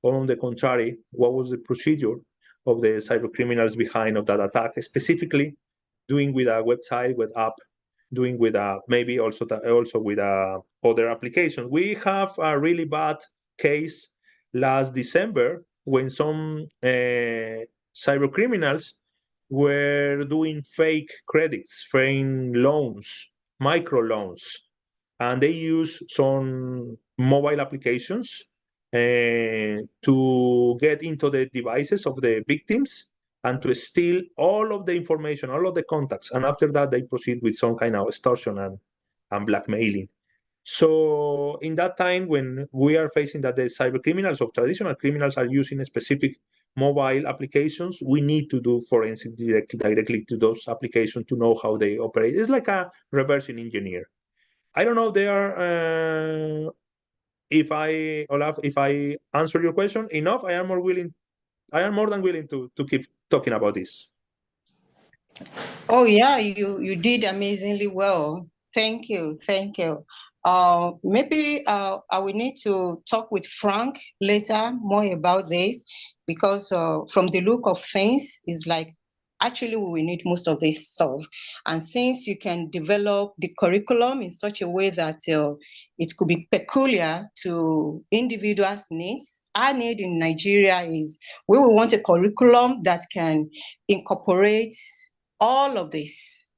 or on the contrary, what was the procedure of the cyber criminals behind of that attack, specifically doing with a website, with app, doing with maybe also with other applications. We have a really bad case last December when some cyber criminals were doing fake credits, fake loans, micro loans, and they use some mobile applications to get into the devices of the victims and to steal all of the information, all of the contacts. And after that, they proceed with some kind of extortion and blackmailing. So in that time, when we are facing that the cyber criminals or traditional criminals are using specific mobile applications, we need to do forensic directly to those applications to know how they operate. It's like a reversing engineer. I don't know there if I answer your question enough. I am more than willing to keep talking about this. Oh yeah, you did amazingly well. Thank you. Maybe I will need to talk with Frank later more about this, because from the look of things, it's like actually we will need most of this stuff. And since you can develop the curriculum in such a way that it could be peculiar to individuals' needs, our need in Nigeria is we will want a curriculum that can incorporate all of this,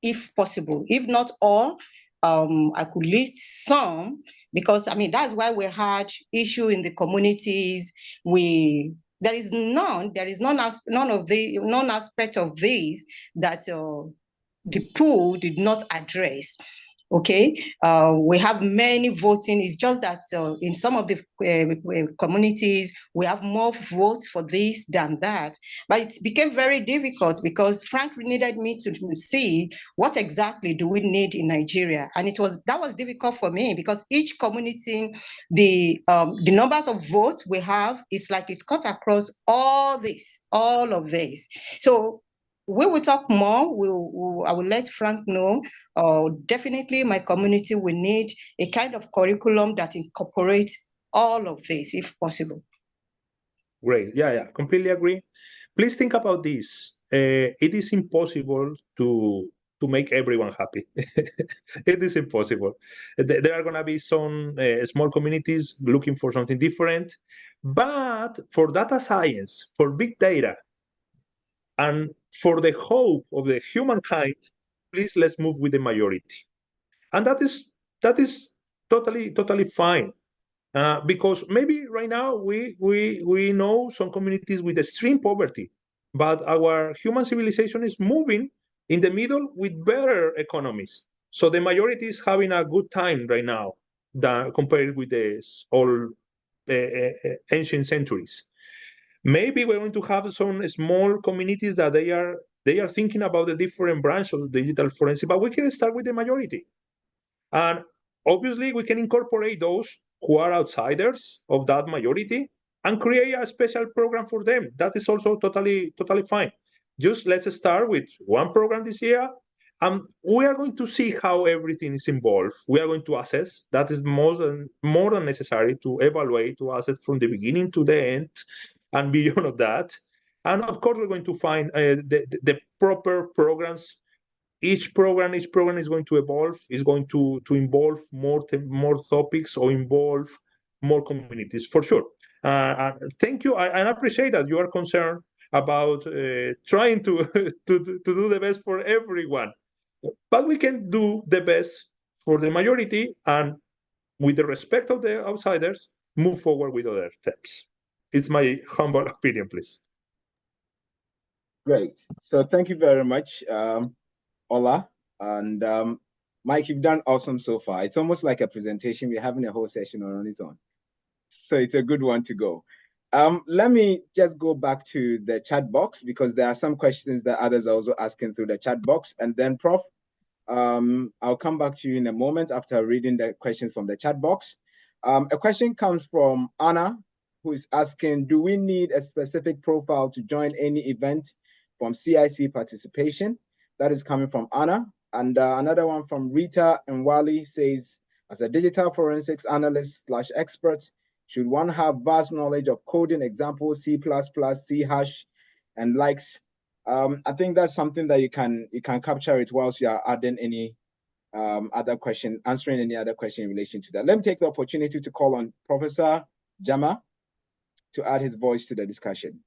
if possible. If not all, I could list some, because I mean that's why we had issue in the communities. There is none aspect of this that the pool did not address. Okay, we have many voting. It's just that in some of the communities, we have more votes for this than that. But it became very difficult because Frank needed me to see what exactly do we need in Nigeria. And that was difficult for me because each community, the numbers of votes we have, it's like it's cut across all of this. So we will talk more. I will let Frank know. Definitely, my community will need a kind of curriculum that incorporates all of this, if possible. Great. Yeah, completely agree. Please think about this. It is impossible to make everyone happy. It is impossible. There are going to be some small communities looking for something different. But for data science, for big data, and for the hope of the humankind, please let's move with the majority. And that is totally fine. Because maybe right now we know some communities with extreme poverty, but our human civilization is moving in the middle with better economies. So the majority is having a good time right now compared with the old ancient centuries. Maybe we're going to have some small communities that they are thinking about the different branches of digital forensics, but we can start with the majority. And obviously, we can incorporate those who are outsiders of that majority and create a special program for them. That is also totally fine. Just let's start with one program this year. We are going to see how everything is involved. We are going to assess. That is more than necessary to evaluate, to assess from the beginning to the end and beyond of that. And of course, we're going to find the proper programs. Each program is going to evolve, is going to involve more topics or involve more communities, for sure. Thank you. I appreciate that you are concerned about trying to do the best for everyone. But we can do the best for the majority and with the respect of the outsiders, move forward with other steps. It's my humble opinion, please. Great. So thank you very much, Ola. And Mike, you've done awesome so far. It's almost like a presentation. We're having a whole session on its own. So it's a good one to go. Let me just go back to the chat box because there are some questions that others are also asking through the chat box. And then, Prof, I'll come back to you in a moment after reading the questions from the chat box. A question comes from Anna, who is asking, do we need a specific profile to join any event from CIC participation? That is coming from Anna. And another one from Rita and Wally says, as a digital forensics analyst / expert, should one have vast knowledge of coding examples, C++, C#, and likes? I think that's something that you can capture it whilst you are adding any other question, answering any other question in relation to that. Let me take the opportunity to call on Professor Jama to add his voice to the discussion.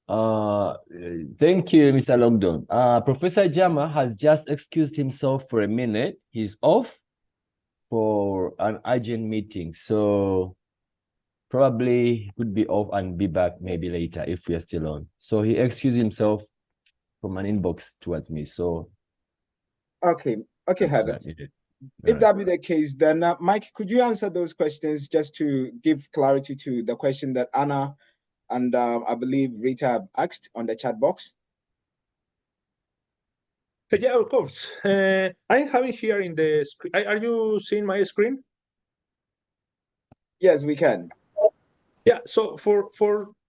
Thank you, Mr. Longdon. Professor Jama has just excused himself for a minute. He's off for an urgent meeting, so probably could be off and be back maybe later if we are still on. So he excused himself from an inbox towards me. So okay, Herbert. If that be the case, then Mike, could you answer those questions just to give clarity to the question that Anna and I believe Rita have asked on the chat box? Yeah, of course. I'm having here in the screen. Are you seeing my screen? Yes, we can. Yeah, so for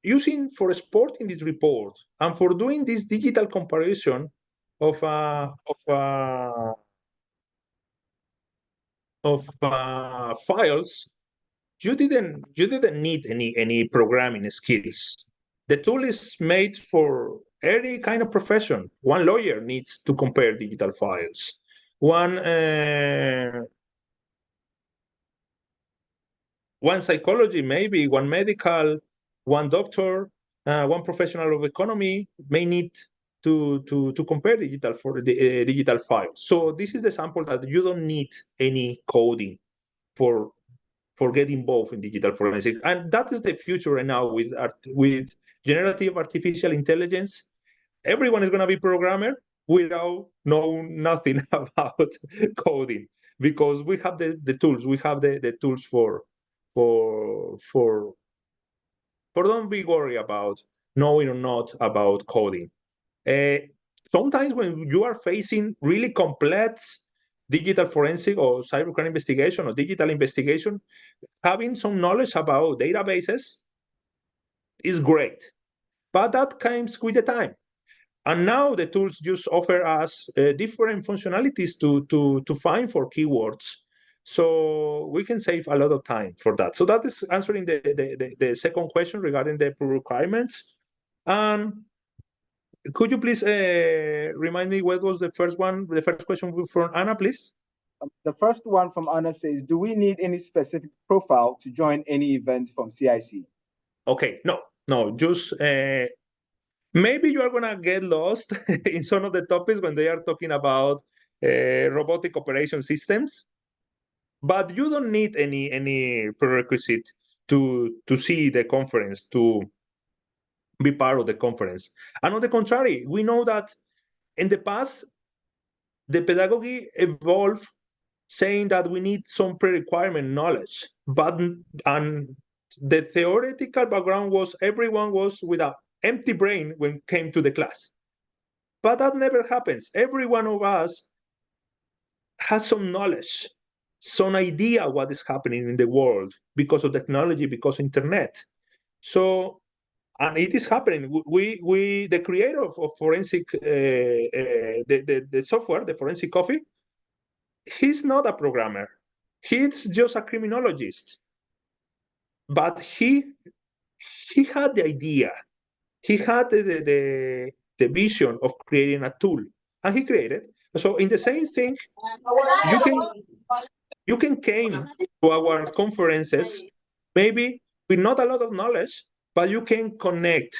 exporting this report and for doing this digital comparison of files, you didn't need any programming skills. The tool is made for any kind of profession. One lawyer needs to compare digital files. One psychology, maybe one medical, one doctor, one professional of economy may need to compare digital files. So this is the sample that you don't need any coding for get involved in digital forensics, and that is the future right now with generative artificial intelligence. Everyone is going to be programmer without knowing nothing about coding because we have the tools. We have the tools for don't be worried about knowing or not about coding. Sometimes when you are facing really complex digital forensic or cybercrime investigation or digital investigation, having some knowledge about databases is great, but that comes with the time. And now the tools just offer us different functionalities to find for keywords. So we can save a lot of time for that. So that is answering the second question regarding the requirements. Could you please remind me what was the first question from Anna, please? The first one from Anna says, do we need any specific profile to join any event from CIC? Okay, no, just maybe you are gonna get lost in some of the topics when they are talking about robotic operation systems, but you don't need any prerequisite to see the conference to be part of the conference. And on the contrary, we know that in the past, the pedagogy evolved saying that we need some pre-requirement knowledge, and the theoretical background was everyone was with an empty brain when it came to the class. But that never happens. Every one of us has some knowledge, some idea what is happening in the world because of technology, because of internet. So, and it is happening. We the creator of forensic, the software, the forensic coffee, he's not a programmer. He's just a criminologist. But he had the idea. He had the vision of creating a tool, and he created. So in the same thing, you can came to our conferences, maybe with not a lot of knowledge, but you can connect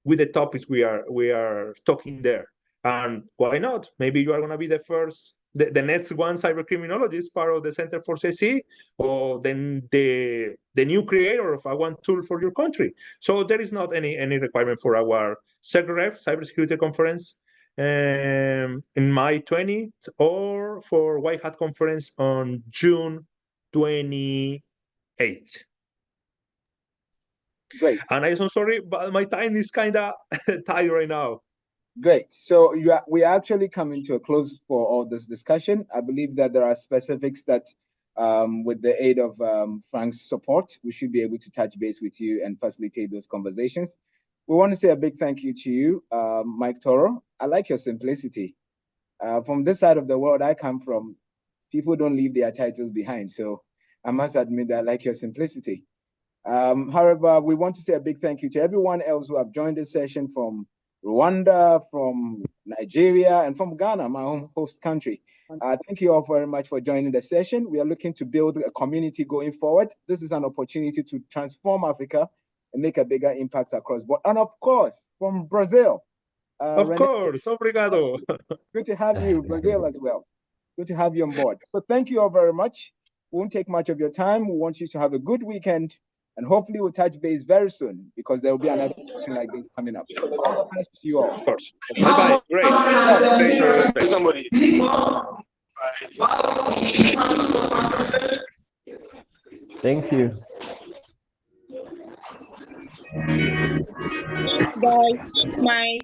with the topics we are talking there. And why not? Maybe you are going to be the first, the next one cyber criminologist part of the Center for CIC, or then the new creator of a one tool for your country. So there is not any requirement for our SecRef cybersecurity conference in May 20th, or for White Hat conference on June 28th. Great. And I'm so sorry, but my time is kind of tight right now. Great. So we are actually coming to a close for all this discussion. I believe that there are specifics that, with the aid of Frank's support, we should be able to touch base with you and facilitate those conversations. We want to say a big thank you to you, Mike Toro. I like your simplicity. From this side of the world I come from, people don't leave their titles behind. So I must admit that I like your simplicity. However, we want to say a big thank you to everyone else who have joined this session from Rwanda, from Nigeria, and from Ghana, my home host country. Thank you all very much for joining the session. We are looking to build a community going forward. This is an opportunity to transform Africa and make a bigger impact across board. And of course, from Brazil. Of course, obrigado. Good to have you, Brazil, as well. Good to have you on board. So thank you all very much. We won't take much of your time. We want you to have a good weekend, and hopefully we'll touch base very soon, because there will be another session like this coming up. All the best to you all. Of course. Bye-bye. Great. Somebody. Thank you. Guys, it's Mike.